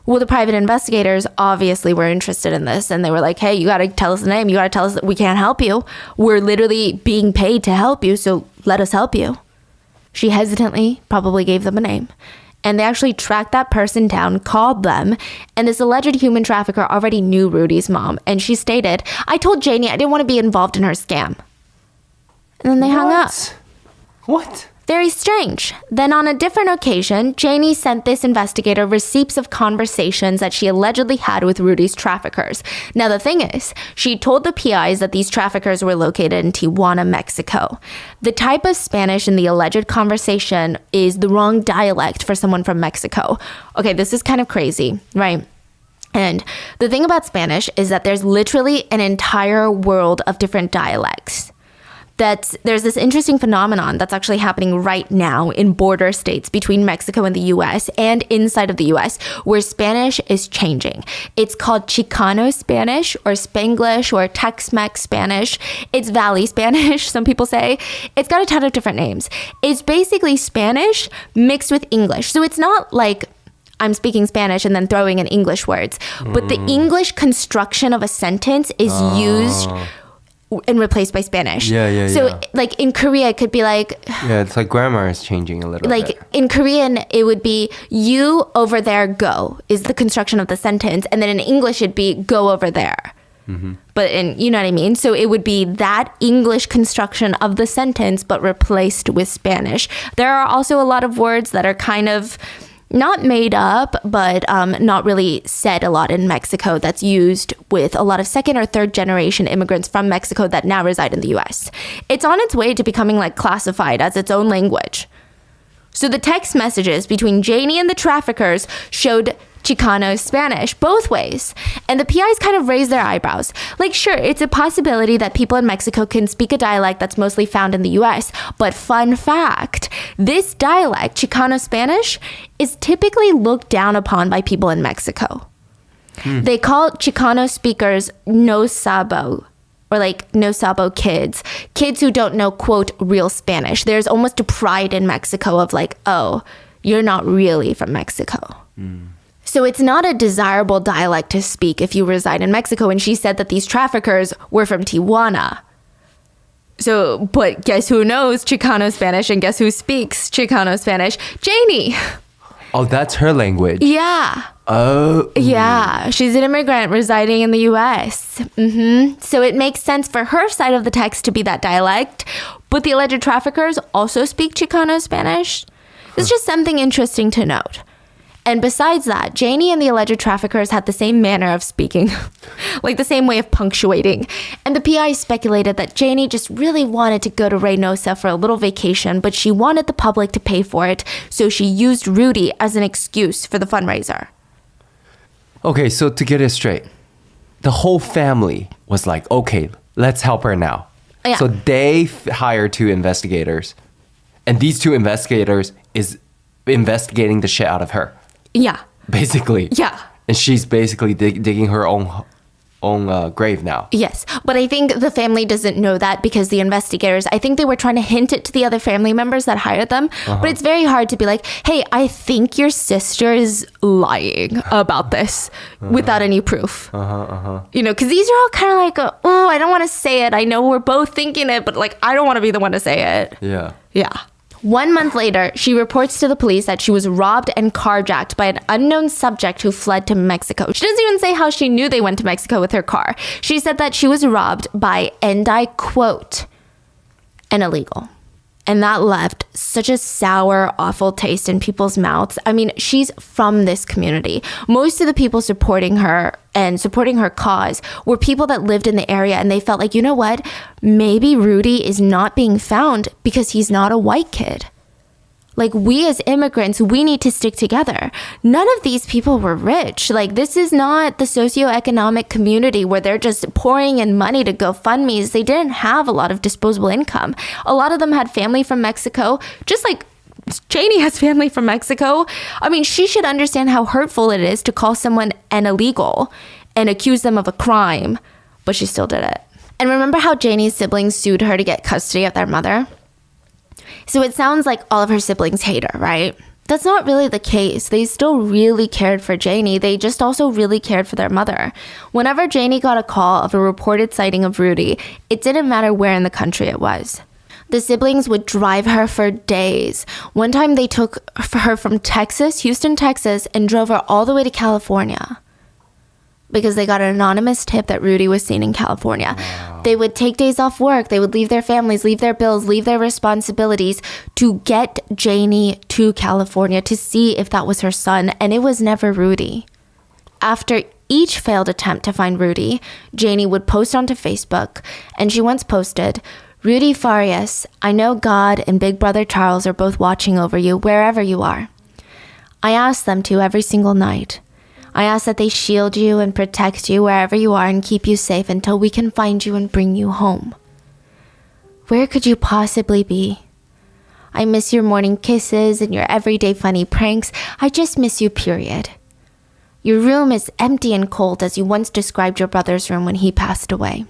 Well, the private investigators obviously were interested in this, and they were like, hey, you gotta tell us the name. You gotta tell us that we can't help you. We're literally being paid to help you, so let us help you. She hesitantly probably gave them a name. And they actually tracked that person down, called them, and this alleged human trafficker already knew Rudy's mom. And she stated, I told Janie I didn't want to be involved in her scam. And then they hung up. What? Very strange. Then on a different occasion, Janie sent this investigator receipts of conversations that she allegedly had with Rudy's traffickers. Now the thing is, she told the PIs that these traffickers were located in Tijuana, Mexico. The type of Spanish in the alleged conversation is the wrong dialect for someone from Mexico. Okay, this is kind of crazy, right? And the thing about Spanish is that there's literally an entire world of different dialects. There's this interesting phenomenon that's actually happening right now in border states between Mexico and the US and inside of the US where Spanish is changing. It's called Chicano Spanish or Spanglish or Tex-Mex Spanish. It's Valley Spanish, some people say. It's got a ton of different names. It's basically Spanish mixed with English. So it's not like I'm speaking Spanish and then throwing in English words, but the English construction of a sentence is used and replaced by Spanish. So like in Korea, it could be like... Yeah, it's like grammar is changing a little bit. Like in Korean, it would be you over there go is the construction of the sentence. And then in English, it'd be go over there. Mm-hmm. But you know what I mean? So it would be that English construction of the sentence, but replaced with Spanish. There are also a lot of words that are kind of not made up, but not really said a lot in Mexico that's used with a lot of 2nd or 3rd generation immigrants from Mexico that now reside in the US. It's on its way to becoming like classified as its own language. So the text messages between Janie and the traffickers showed Chicano Spanish both ways. And the PIs kind of raised their eyebrows. Like, sure, it's a possibility that people in Mexico can speak a dialect that's mostly found in the US. But fun fact, this dialect, Chicano Spanish, is typically looked down upon by people in Mexico. They call Chicano speakers no sabo, or like no sabo kids who don't know, quote, real Spanish. There's almost a pride in Mexico of like, oh, you're not really from Mexico. So it's not a desirable dialect to speak if you reside in Mexico. And she said that these traffickers were from Tijuana. So, but guess who knows Chicano Spanish and guess who speaks Chicano Spanish? Janie. Oh, that's her language. Yeah. Oh. Yeah. She's an immigrant residing in the US. So it makes sense for her side of the text to be that dialect. But the alleged traffickers also speak Chicano Spanish. It's just something interesting to note. And besides that, Janie and the alleged traffickers had the same manner of speaking, like the same way of punctuating. And the PI speculated that Janie just really wanted to go to Reynosa for a little vacation, but she wanted the public to pay for it, so she used Rudy as an excuse for the fundraiser. Okay, so to get it straight, the whole family was like, okay, let's help her now. Yeah. So they hired 2 investigators, and these 2 investigators is investigating the shit out of her. Yeah. Basically. Yeah. And she's basically digging her own own grave now. Yes, but I think the family doesn't know that because the investigators, I think they were trying to hint it to the other family members that hired them. But it's very hard to be like, hey, I think your sister is lying about this without any proof. You know, because these are all kind of like, oh, I don't want to say it. I know we're both thinking it, but like, I don't want to be the one to say it. Yeah. Yeah. 1 month later, she reports to the police that she was robbed and carjacked by an unknown subject who fled to Mexico. She doesn't even say how she knew they went to Mexico with her car. She said that she was robbed by, and I quote, an illegal. And that left such a sour, awful taste in people's mouths. I mean, she's from this community. Most of the people supporting her and supporting her cause were people that lived in the area, and they felt like, you know what? Maybe Rudy is not being found because he's not a white kid. Like, we as immigrants, we need to stick together. None of these people were rich. Like, this is not the socioeconomic community where they're just pouring in money to GoFundMes. They didn't have a lot of disposable income. A lot of them had family from Mexico, just like Janie has family from Mexico. I mean, she should understand how hurtful it is to call someone an illegal and accuse them of a crime, but she still did it. And remember how Janie's siblings sued her to get custody of their mother? So it sounds like all of her siblings hate her, right? That's not really the case. They still really cared for Janie. They just also really cared for their mother. Whenever Janie got a call of a reported sighting of Rudy, it didn't matter where in the country it was. The siblings would drive her for days. One time they took her from Texas, Houston, Texas, and drove her all the way to California because they got an anonymous tip that Rudy was seen in California. Wow. They would take days off work. They would leave their families, leave their bills, leave their responsibilities to get Janie to California to see if that was her son, and it was never Rudy. After each failed attempt to find Rudy, Janie would post onto Facebook, and she once posted, "Rudy Farias, I know God and Big Brother Charles are both watching over you wherever you are. I ask them to every single night. I ask that they shield you and protect you wherever you are and keep you safe until we can find you and bring you home. Where could you possibly be? I miss your morning kisses and your everyday funny pranks. I just miss you, period. Your room is empty and cold as you once described your brother's room when he passed away.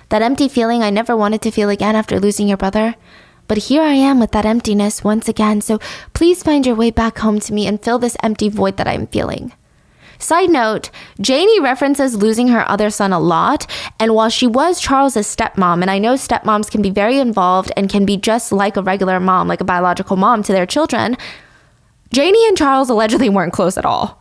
That empty feeling I never wanted to feel again after losing your brother. But here I am with that emptiness once again, so please find your way back home to me and fill this empty void that I'm feeling." Side note, Janie references losing her other son a lot, and while she was Charles's stepmom, and I know stepmoms can be very involved and can be just like a regular mom, like a biological mom to their children, Janie and Charles allegedly weren't close at all.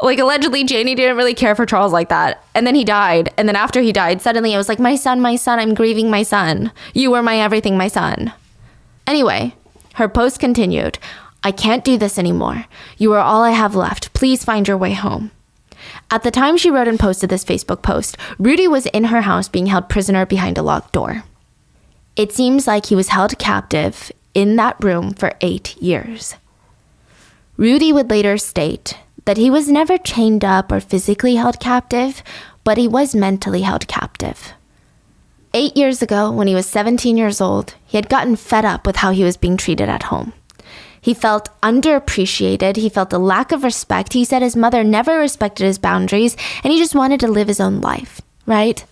Like, allegedly, Janie didn't really care for Charles like that. And then he died. And then after he died, suddenly it was like, my son, I'm grieving my son. You were my everything, my son. Anyway, her post continued. I can't do this anymore. You are all I have left. Please find your way home. At the time she wrote and posted this Facebook post, Rudy was in her house being held prisoner behind a locked door. It seems like he was held captive in that room for 8 years. Rudy would later state that he was never chained up or physically held captive, but he was mentally held captive. 8 years ago, when he was 17 years old, he had gotten fed up with how he was being treated at home. He felt underappreciated. He felt a lack of respect. He said his mother never respected his boundaries, and he just wanted to live his own life, right?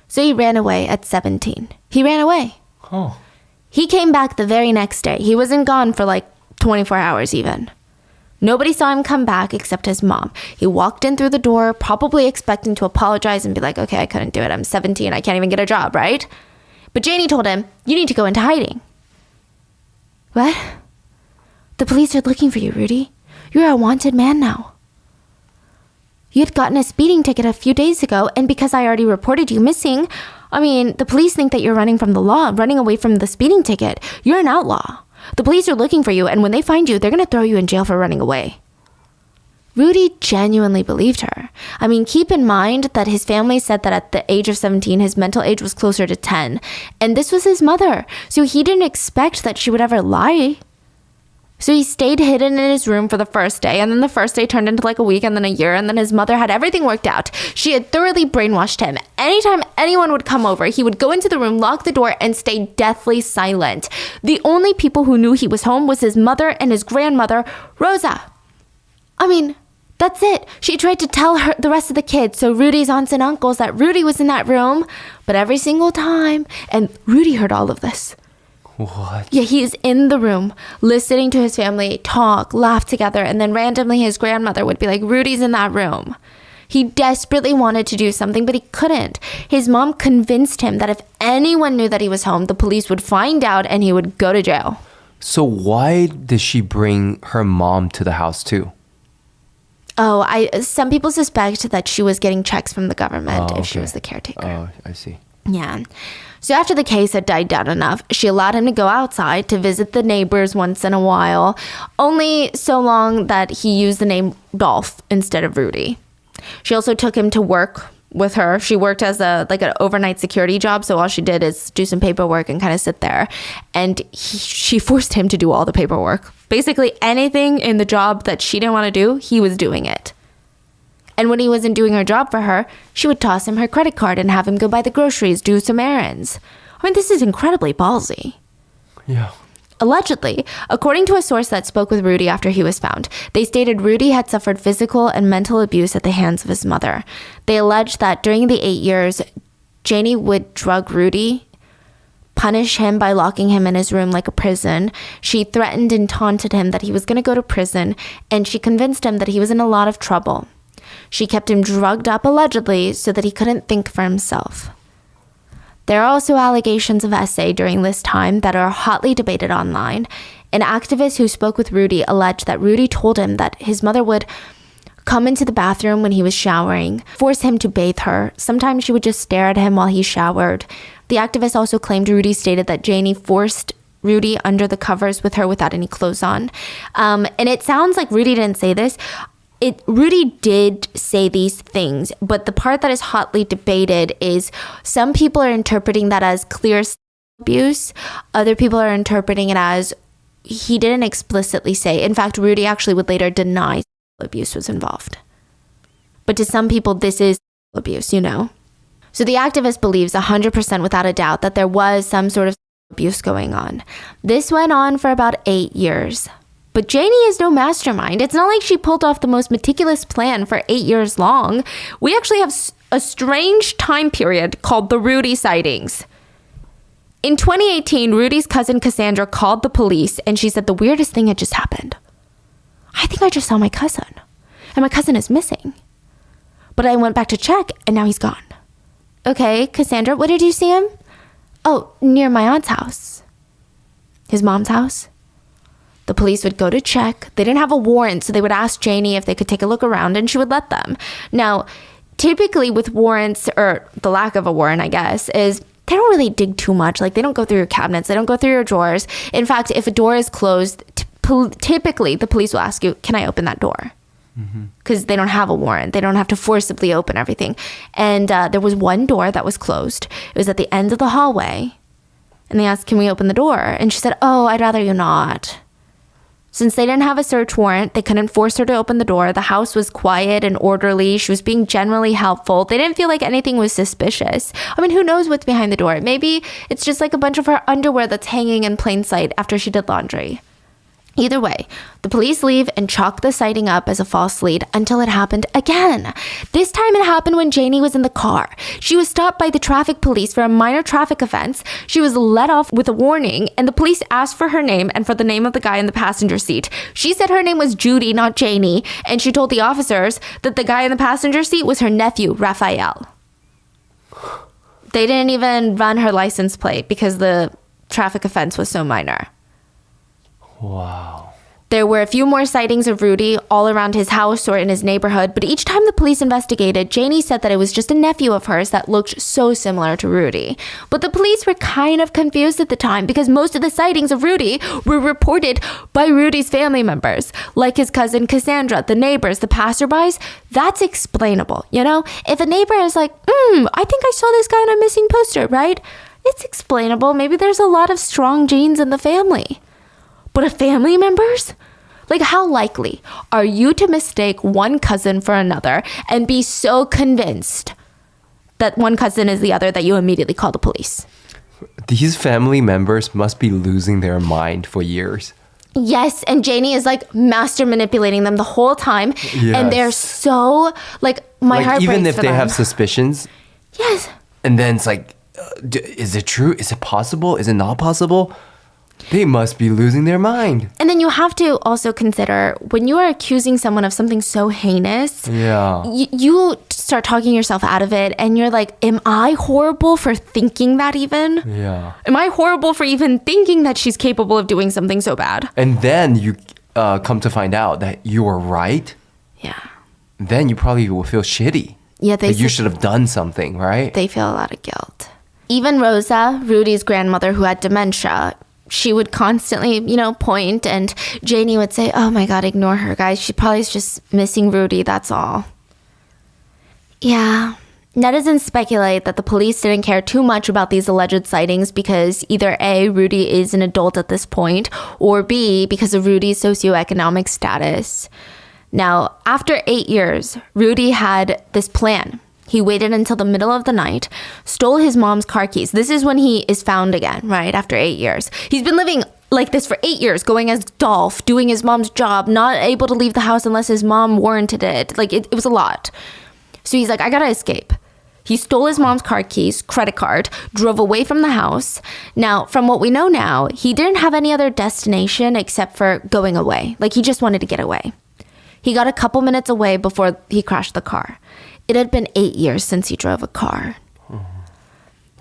So he ran away at 17. He ran away. Oh. He came back the very next day. He wasn't gone for like 24 hours even. Nobody saw him come back except his mom. He walked in through the door, probably expecting to apologize and be like, okay, I couldn't do it. I'm 17. I can't even get a job, right? But Janie told him, you need to go into hiding. What? The police are looking for you, Rudy. You're a wanted man now. You had gotten a speeding ticket a few days ago, and because I already reported you missing, the police think that you're running from the law, running away from the speeding ticket. You're an outlaw. The police are looking for you, and when they find you, they're going to throw you in jail for running away. Rudy genuinely believed her. Keep in mind that his family said that at the age of 17, his mental age was closer to 10, and this was his mother, so he didn't expect that she would ever lie. So he stayed hidden in his room for the first day, and then the first day turned into like a week and then a year, and then his mother had everything worked out. She had thoroughly brainwashed him. Anytime anyone would come over, he would go into the room, lock the door, and stay deathly silent. The only people who knew he was home was his mother and his grandmother, Rosa. That's it. She tried to tell the rest of the kids, so Rudy's aunts and uncles, that Rudy was in that room. But every single time, and Rudy heard all of this. What? Yeah, he's in the room listening to his family talk, laugh together, and then randomly his grandmother would be like, Rudy's in that room. He desperately wanted to do something, but he couldn't. His mom convinced him that if anyone knew that he was home, the police would find out and he would go to jail. So why did she bring her mom to the house too? Some people suspect that she was getting checks from the government if she okay. was the caretaker. Oh, I see. Yeah. So after the case had died down enough, she allowed him to go outside to visit the neighbors once in a while, only so long that he used the name Dolph instead of Rudy. She also took him to work with her. She worked as an overnight security job, so all she did is do some paperwork and kind of sit there. And she forced him to do all the paperwork. Basically anything in the job that she didn't want to do, he was doing it. And when he wasn't doing her job for her, she would toss him her credit card and have him go buy the groceries, do some errands. I mean, this is incredibly ballsy. Yeah. Allegedly, according to a source that spoke with Rudy after he was found, they stated Rudy had suffered physical and mental abuse at the hands of his mother. They alleged that during the 8 years, Janie would drug Rudy, punish him by locking him in his room like a prison. She threatened and taunted him that he was going to go to prison, and she convinced him that he was in a lot of trouble. She kept him drugged up, allegedly, so that he couldn't think for himself. There are also allegations of SA during this time that are hotly debated online. An activist who spoke with Rudy alleged that Rudy told him that his mother would come into the bathroom when he was showering, force him to bathe her. Sometimes she would just stare at him while he showered. The activist also claimed Rudy stated that Janie forced Rudy under the covers with her without any clothes on. And it sounds like Rudy didn't say this. Rudy did say these things, but the part that is hotly debated is some people are interpreting that as clear abuse. Other people are interpreting it as he didn't explicitly say. In fact, Rudy actually would later deny abuse was involved. But to some people, this is abuse, you know. So the activist believes 100% without a doubt that there was some sort of abuse going on. This went on for about 8 years. But Janie is no mastermind. It's not like she pulled off the most meticulous plan for 8 years long. We actually have a strange time period called the Rudy sightings. In 2018, Rudy's cousin Cassandra called the police and she said the weirdest thing had just happened. I think I just saw my cousin, and my cousin is missing. But I went back to check and now he's gone. Okay, Cassandra, where did you see him? Oh, near my aunt's house. His mom's house? The police would go to check. They didn't have a warrant, so they would ask Janie if they could take a look around, and she would let them. Now, typically with warrants, or the lack of a warrant, I guess, is they don't really dig too much. Like, they don't go through your cabinets. They don't go through your drawers. In fact, if a door is closed, typically the police will ask you, can I open that door? Because they don't have a warrant. They don't have to forcibly open everything. And there was one door that was closed. It was at the end of the hallway. And they asked, can we open the door? And she said, oh, I'd rather you not. Since they didn't have a search warrant, they couldn't force her to open the door. The house was quiet and orderly. She was being generally helpful. They didn't feel like anything was suspicious. I mean, who knows what's behind the door? Maybe it's just like a bunch of her underwear that's hanging in plain sight after she did laundry. Either way, the police leave and chalk the sighting up as a false lead until it happened again. This time it happened when Janie was in the car. She was stopped by the traffic police for a minor traffic offense. She was let off with a warning, and the police asked for her name and for the name of the guy in the passenger seat. She said her name was Judy, not Janie, and she told the officers that the guy in the passenger seat was her nephew, Raphael. They didn't even run her license plate because the traffic offense was so minor. Wow. There were a few more sightings of Rudy all around his house or in his neighborhood, but each time the police investigated, Janie said that it was just a nephew of hers that looked so similar to Rudy. But the police were kind of confused at the time because most of the sightings of Rudy were reported by Rudy's family members, like his cousin Cassandra, the neighbors, the passerbys. That's explainable, you know? If a neighbor is like, I think I saw this guy on a missing poster, right? It's explainable. Maybe there's a lot of strong genes in the family. But a family members? Like, how likely are you to mistake one cousin for another and be so convinced that one cousin is the other that you immediately call the police? These family members must be losing their mind for years. Yes, and Janie is like master manipulating them the whole time. And they're so like my heart even breaks if for they them. have suspicions. Yes. And then it's like, is it true? Is it possible? Is it not possible? They must be losing their mind. And then you have to also consider when you are accusing someone of something so heinous, you start talking yourself out of it and you're like, am I horrible for thinking that even? Yeah. Am I horrible for even thinking that she's capable of doing something so bad? And then you come to find out that you were right. Yeah. Then you probably will feel shitty. Yeah, Like you should have done something, right? They feel a lot of guilt. Even Rosa, Rudy's grandmother who had dementia, she would constantly, point, and Janie would say, oh my God, ignore her, guys. She probably is just missing Rudy, that's all. Yeah. Netizens speculate that the police didn't care too much about these alleged sightings because either A, Rudy is an adult at this point, or B, because of Rudy's socioeconomic status. Now, after 8 years, Rudy had this plan. He waited until the middle of the night, stole his mom's car keys. This is when he is found again, right? After 8 years. He's been living like this for 8 years, going as Dolph, doing his mom's job, not able to leave the house unless his mom warranted it. Like, it was a lot. So he's like, I gotta escape. He stole his mom's car keys, credit card, drove away from the house. Now, from what we know now, he didn't have any other destination except for going away. Like, he just wanted to get away. He got a couple minutes away before he crashed the car. It had been 8 years since he drove a car.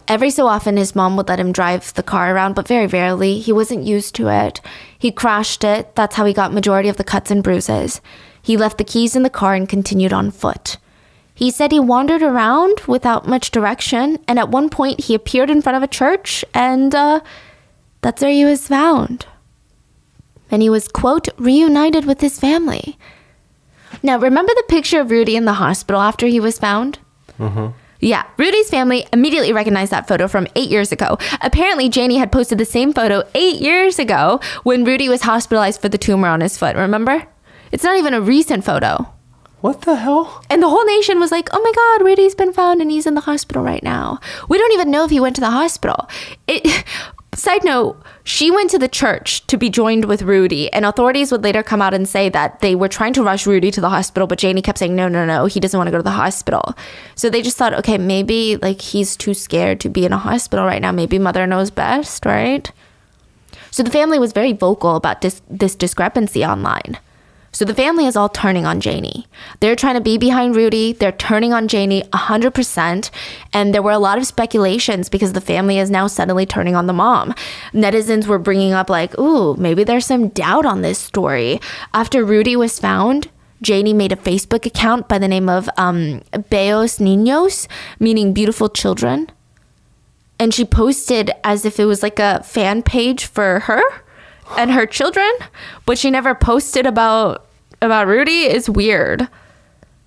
Every so often, his mom would let him drive the car around, but very rarely. He wasn't used to it. He crashed it. That's how he got majority of the cuts and bruises. He left the keys in the car and continued on foot. He said he wandered around without much direction, and at one point, he appeared in front of a church, and that's where he was found. And he was, quote, reunited with his family. Now, remember the picture of Rudy in the hospital after he was found? Mm-hmm. Yeah, Rudy's family immediately recognized that photo from 8 years ago. Apparently, Janie had posted the same photo 8 years ago when Rudy was hospitalized for the tumor on his foot, remember? It's not even a recent photo. What the hell? And the whole nation was like, oh my God, Rudy's been found and he's in the hospital right now. We don't even know if he went to the hospital. Side note, she went to the church to be joined with Rudy, and authorities would later come out and say that they were trying to rush Rudy to the hospital, but Janie kept saying, no, he doesn't want to go to the hospital. So they just thought, okay, maybe like he's too scared to be in a hospital right now. Maybe mother knows best, right? So the family was very vocal about this discrepancy online. So the family is all turning on Janie. They're trying to be behind Rudy. They're turning on Janie 100%. And there were a lot of speculations because the family is now suddenly turning on the mom. Netizens were bringing up like, ooh, maybe there's some doubt on this story. After Rudy was found, Janie made a Facebook account by the name of Bellos Niños, meaning beautiful children. And she posted as if it was like a fan page for her and her children, but she never posted about Rudy. Is weird.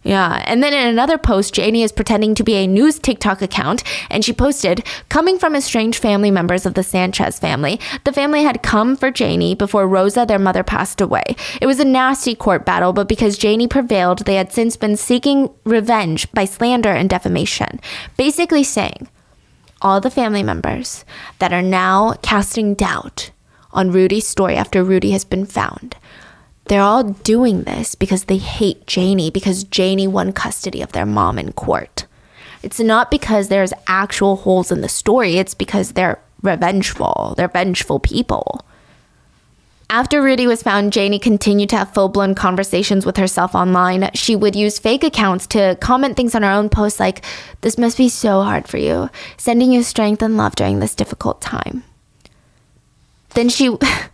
Yeah. And then in another post, Janie is pretending to be a news TikTok account, and she posted, coming from estranged family members of the Sanchez family. The family had come for Janie before Rosa, their mother, passed away. It was a nasty court battle, but because Janie prevailed, they had since been seeking revenge by slander and defamation. Basically saying, all the family members that are now casting doubt on Rudy's story after Rudy has been found, they're all doing this because they hate Janie, because Janie won custody of their mom in court. It's not because there's actual holes in the story. It's because they're revengeful. They're vengeful people. After Rudy was found, Janie continued to have full-blown conversations with herself online. She would use fake accounts to comment things on her own posts like, this must be so hard for you, sending you strength and love during this difficult time. Then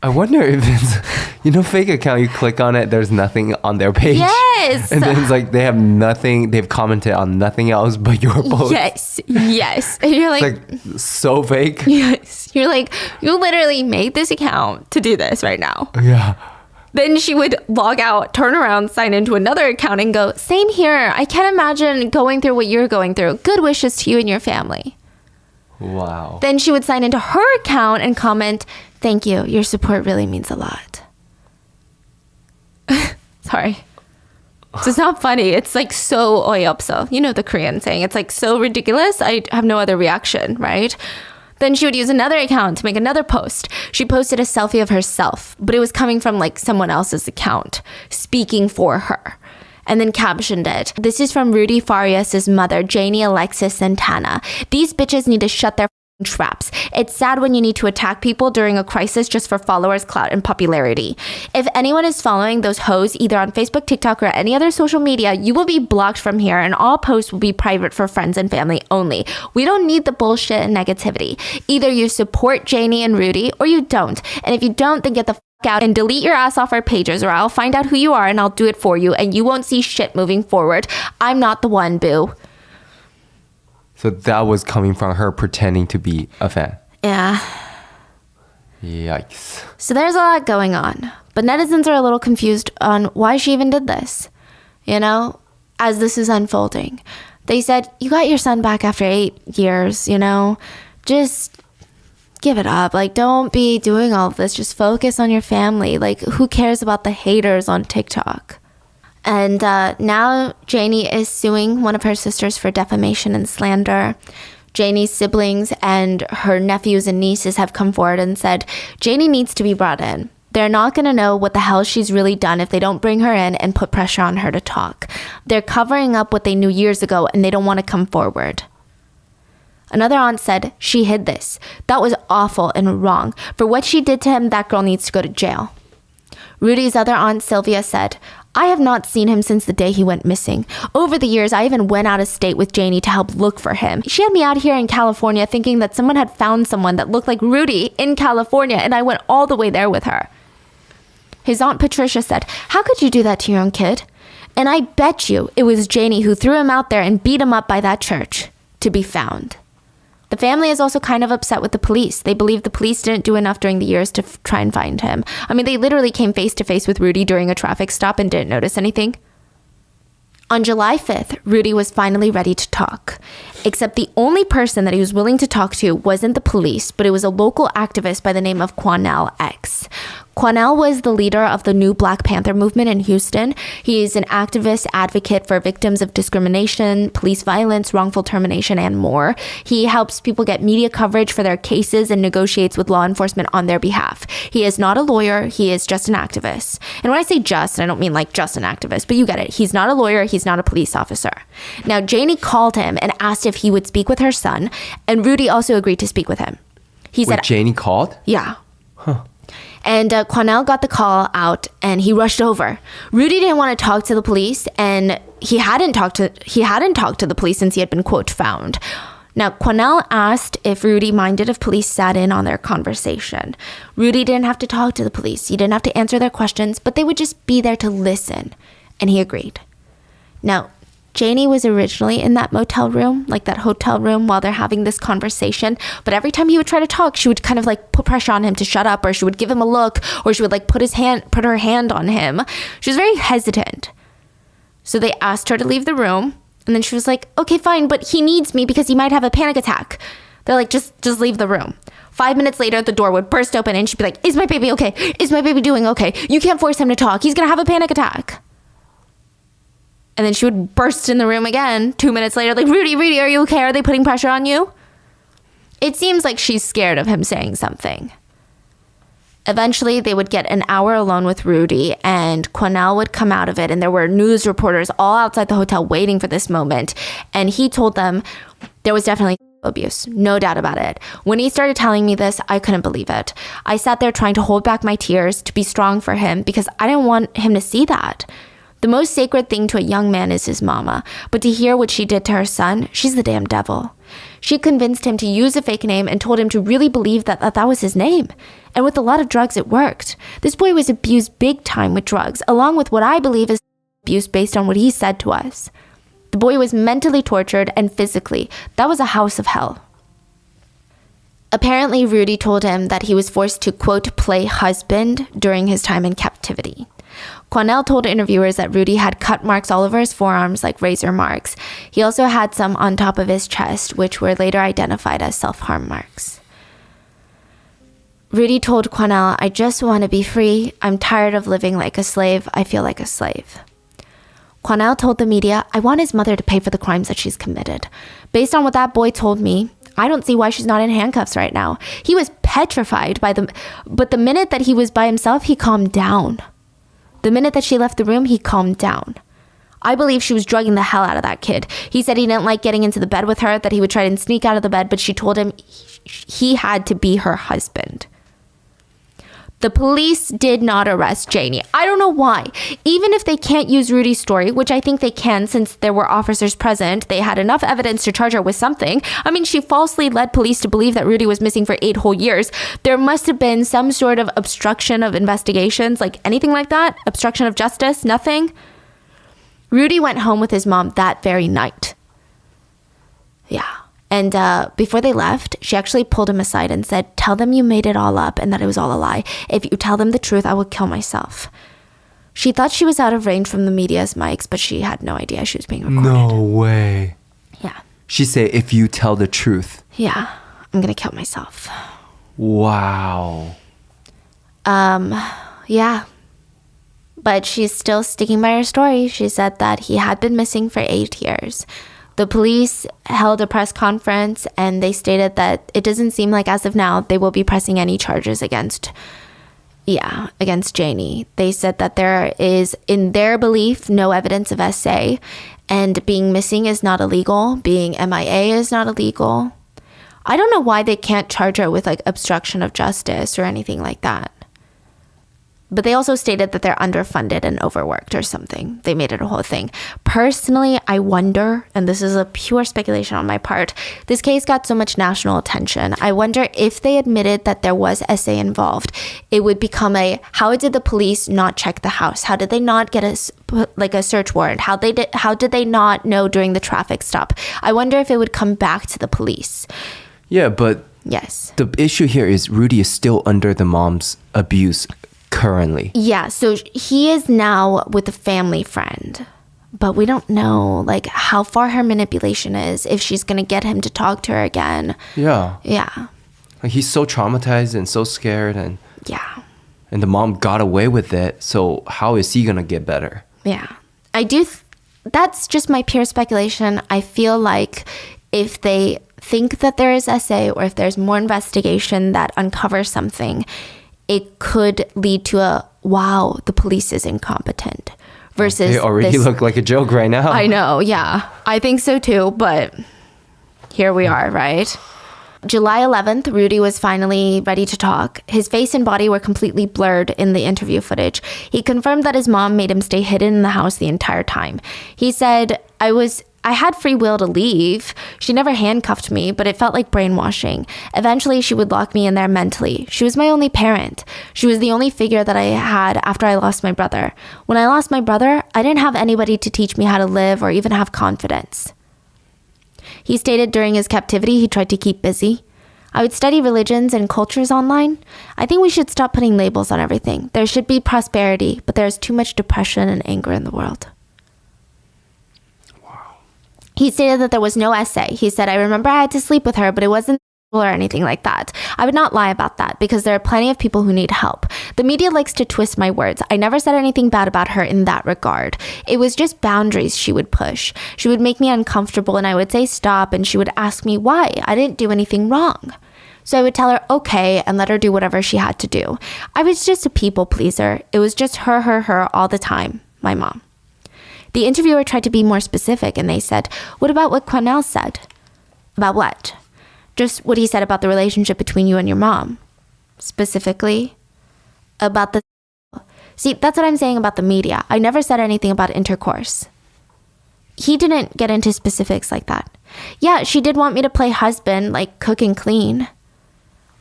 I wonder if it's, fake account, you click on it, there's nothing on their page. Yes. And then it's like they've commented on nothing else but your post. Yes. And you're like, it's like so fake. Yes. You're like, you literally made this account to do this right now. Yeah. Then she would log out, turn around, sign into another account and go, same here. I can't imagine going through what you're going through. Good wishes to you and your family. Wow. Then she would sign into her account and comment, thank you. Your support really means a lot. Sorry. It's not funny. It's like so 어이없어. You know the Korean saying. It's like so ridiculous. I have no other reaction, right? Then she would use another account to make another post. She posted a selfie of herself, but it was coming from like someone else's account, speaking for her. And then captioned it. This is from Rudy Farias' mother, Janie Santana. These bitches need to shut their traps. It's sad when you need to attack people during a crisis just for followers, clout, and popularity. If anyone is following those hoes either on Facebook, TikTok, or any other social media, you will be blocked from here and all posts will be private for friends and family only. We don't need the bullshit and negativity. Either you support Janie and Rudy or you don't. And if you don't, then get the out and delete your ass off our pages or I'll find out who you are and I'll do it for you and you won't see shit moving forward. I'm not the one, boo. So that was coming from her pretending to be a fan. Yeah. Yikes. So there's a lot going on, but netizens are a little confused on why she even did this. You know, as this is unfolding, they said, you got your son back after 8 years, you know, just give it up. Like, don't be doing all of this. Just focus on your family. Like, who cares about the haters on TikTok? And now Janie is suing one of her sisters for defamation and slander. Janie's siblings and her nephews and nieces have come forward and said Janie needs to be brought in. They're not going to know what the hell she's really done if they don't bring her in and put pressure on her to talk. They're covering up what they knew years ago and they don't want to come forward. Another aunt said she hid this. That was awful and wrong. For what she did to him, that girl needs to go to jail. Rudy's other aunt, Sylvia, said, I have not seen him since the day he went missing. Over the years, I even went out of state with Janie to help look for him. She had me out here in California thinking that someone had found someone that looked like Rudy in California, and I went all the way there with her. His aunt Patricia said, how could you do that to your own kid? And I bet you it was Janie who threw him out there and beat him up by that church to be found. The family is also kind of upset with the police. They believe the police didn't do enough during the years to try and find him. I mean, they literally came face to face with Rudy during a traffic stop and didn't notice anything. On July 5th, Rudy was finally ready to talk. Except the only person that he was willing to talk to wasn't the police, but it was a local activist by the name of Quanell X. Quanell was the leader of the new Black Panther movement in Houston. He is an activist advocate for victims of discrimination, police violence, wrongful termination, and more. He helps people get media coverage for their cases and negotiates with law enforcement on their behalf. He is not a lawyer. He is just an activist. And when I say just, I don't mean like just an activist, but you get it. He's not a lawyer. He's not a police officer. Now, Janie called him and asked if he would speak with her son, and Rudy also agreed to speak with him. He said, Janie called? Yeah. And Quanell got the call out and he rushed over. Rudy didn't want to talk to the police and he hadn't talked to the police since he had been, quote, found. Now, Quanell asked if Rudy minded if police sat in on their conversation. Rudy didn't have to talk to the police. He didn't have to answer their questions, but they would just be there to listen. And he agreed. Now, Janie was originally in that motel room, like that hotel room, while they're having this conversation. But every time he would try to talk, she would kind of like put pressure on him to shut up, or she would give him a look, or she would like put her hand on him. She was very hesitant. So they asked her to leave the room. And then she was like, okay, fine, but he needs me because he might have a panic attack. They're like, just leave the room. 5 minutes later, the door would burst open and she'd be like, is my baby okay? Is my baby doing okay? You can't force him to talk. He's going to have a panic attack. And then she would burst in the room again 2 minutes later, like, Rudy, are you okay? Are they putting pressure on you? It seems like she's scared of him saying something. Eventually, they would get an hour alone with Rudy, and Quanell would come out of it, and there were news reporters all outside the hotel waiting for this moment. And he told them there was definitely abuse, no doubt about it. When he started telling me this, I couldn't believe it. I sat there trying to hold back my tears to be strong for him because I didn't want him to see that. The most sacred thing to a young man is his mama, but to hear what she did to her son, she's the damn devil. She convinced him to use a fake name and told him to really believe that was his name. And with a lot of drugs, it worked. This boy was abused big time with drugs, along with what I believe is abuse based on what he said to us. The boy was mentally tortured and physically. That was a house of hell. Apparently, Rudy told him that he was forced to, quote, play husband during his time in captivity. Quanell told interviewers that Rudy had cut marks all over his forearms, like razor marks. He also had some on top of his chest, which were later identified as self-harm marks. Rudy told Quanell, I just want to be free. I'm tired of living like a slave. I feel like a slave. Quanell told the media, I want his mother to pay for the crimes that she's committed. Based on what that boy told me, I don't see why she's not in handcuffs right now. He was petrified but the minute that he was by himself, he calmed down. The minute that she left the room, he calmed down. I believe she was drugging the hell out of that kid. He said he didn't like getting into the bed with her, that he would try and sneak out of the bed, but she told him he had to be her husband. The police did not arrest Janie. I don't know why. Even if they can't use Rudy's story, which I think they can since there were officers present, they had enough evidence to charge her with something. I mean, she falsely led police to believe that Rudy was missing for 8 whole years. There must have been some sort of obstruction of investigations, like anything like that. Obstruction of justice, nothing. Rudy went home with his mom that very night. Yeah. And before they left, she actually pulled him aside and said, tell them you made it all up and that it was all a lie. If you tell them the truth, I will kill myself. She thought she was out of range from the media's mics, but she had no idea she was being recorded. No way. Yeah. She said, if you tell the truth. Yeah, I'm going to kill myself. Wow. Yeah. But she's still sticking by her story. She said that he had been missing for 8 years. The police held a press conference and they stated that it doesn't seem like as of now they will be pressing any charges against Janie. They said that there is, in their belief, no evidence of SA, and being missing is not illegal. Being MIA is not illegal. I don't know why they can't charge her with like obstruction of justice or anything like that. But they also stated that they're underfunded and overworked or something. They made it a whole thing. Personally, I wonder, and this is a pure speculation on my part, this case got so much national attention. I wonder if they admitted that there was SA involved, it would become how did the police not check the house? How did they not get a search warrant? How did they not know during the traffic stop? I wonder if it would come back to the police. Yeah, but yes, the issue here is Rudy is still under the mom's abuse currently. Yeah, so he is now with a family friend, but we don't know like how far her manipulation is, if she's gonna get him to talk to her again. Yeah. Yeah. Like he's so traumatized and so scared, and the mom got away with it, so how is he gonna get better? Yeah. That's just my pure speculation. I feel like if they think that there is SA or if there's more investigation that uncovers something, it could lead to the police is incompetent versus they already look like a joke right now. I know, yeah. I think so too, but here we are, right? July 11th, Rudy was finally ready to talk. His face and body were completely blurred in the interview footage. He confirmed that his mom made him stay hidden in the house the entire time. He said, I had free will to leave. She never handcuffed me, but it felt like brainwashing. Eventually, she would lock me in there mentally. She was my only parent. She was the only figure that I had after I lost my brother. When I lost my brother, I didn't have anybody to teach me how to live or even have confidence. He stated during his captivity, he tried to keep busy. I would study religions and cultures online. I think we should stop putting labels on everything. There should be prosperity, but there's too much depression and anger in the world. He stated that there was no SA. He said, I remember I had to sleep with her, but it wasn't or anything like that. I would not lie about that because there are plenty of people who need help. The media likes to twist my words. I never said anything bad about her in that regard. It was just boundaries she would push. She would make me uncomfortable and I would say stop and she would ask me why. I didn't do anything wrong. So I would tell her okay and let her do whatever she had to do. I was just a people pleaser. It was just her all the time, my mom. The interviewer tried to be more specific and they said, what about what Quanell said? About what? Just what he said about the relationship between you and your mom. Specifically, about the... See, that's what I'm saying about the media. I never said anything about intercourse. He didn't get into specifics like that. Yeah, she did want me to play husband, like cook and clean.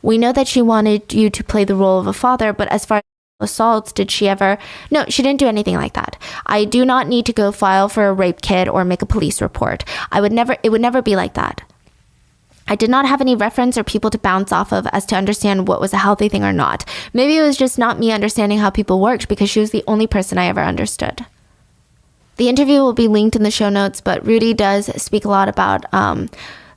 We know that she wanted you to play the role of a father, but as far as assaults, did she ever? No, she didn't do anything like that. I do not need to go file for a rape kit or make a police report. It would never be like that. I did not have any reference or people to bounce off of as to understand what was a healthy thing or not. Maybe it was just not me understanding how people worked because she was the only person I ever understood. The interview will be linked in the show notes, but Rudy does speak a lot about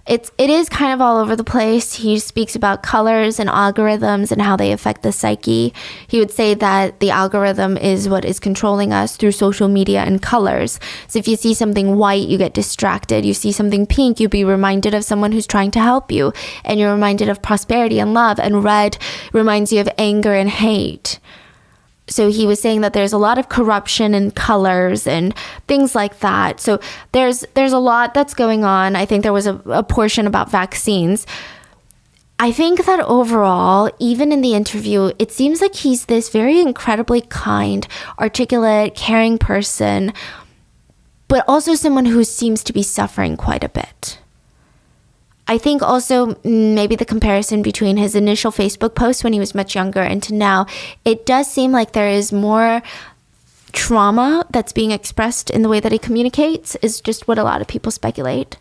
it is kind of all over the place. He speaks about colors and algorithms and how they affect the psyche. He would say that the algorithm is what is controlling us through social media and colors. So if you see something white, you get distracted. You see something pink, you'd be reminded of someone who's trying to help you, and you're reminded of prosperity and love. And red reminds you of anger and hate. So he was saying that there's a lot of corruption in colors and things like that. So there's a lot that's going on. I think there was a portion about vaccines. I think that overall, even in the interview, it seems like he's this very incredibly kind, articulate, caring person, but also someone who seems to be suffering quite a bit. I think also maybe the comparison between his initial Facebook post when he was much younger and to now, it does seem like there is more trauma that's being expressed in the way that he communicates, is just what a lot of people speculate.